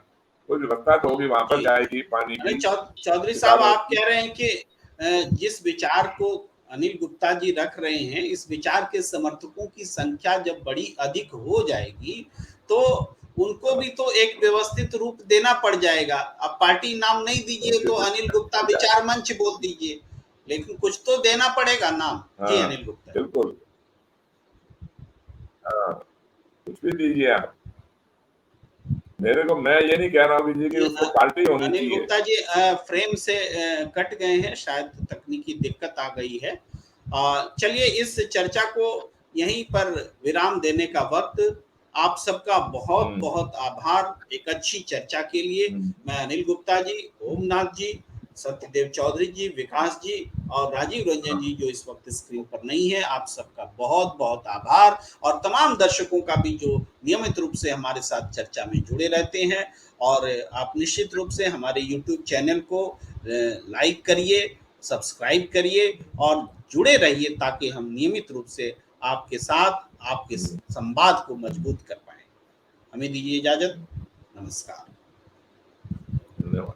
कोई व्यवस्था तो होगी वहां पर जाएगी, पानी की। चौधरी साहब, आप कह रहे हैं कि जिस विचार को अनिल गुप्ता जी रख रहे हैं, इस विचार के समर्थकों की संख्या जब बड़ी अधिक हो जाएगी तो उनको भी तो एक व्यवस्थित रूप देना पड़ जाएगा। अब पार्टी नाम नहीं दीजिए तो अनिल गुप्ता विचार मंच बोल दीजिए, लेकिन कुछ तो देना पड़ेगा नाम। जी अनिल गुप्ता। बिल्कुल, कुछ भी दीजिए आप। मैं ये नहीं कह रहा हूँ जी कि उसको पार्टी होनी चाहिए। अनिल गुप्ता जी फ्रेम से कट गए हैं, शायद तकनीकी दिक्कत आ गई है। चलिए, इस चर्चा को यहीं पर विराम देने का वक्त। आप सबका बहुत बहुत आभार एक अच्छी चर्चा के लिए। मैं अनिल गुप्ता जी, ओमनाथ जी, सत्यदेव चौधरी जी, विकास जी और राजीव रंजन जी जो इस वक्त स्क्रीन पर नहीं है, आप सबका बहुत बहुत आभार। और तमाम दर्शकों का भी जो नियमित रूप से हमारे साथ चर्चा में जुड़े रहते हैं। और आप निश्चित रूप से हमारे YouTube चैनल को लाइक करिए, सब्सक्राइब करिए और जुड़े रहिए, ताकि हम नियमित रूप से आपके साथ आपके संवाद को मजबूत कर पाए। हमें दीजिए इजाजत। नमस्कार। धन्यवाद।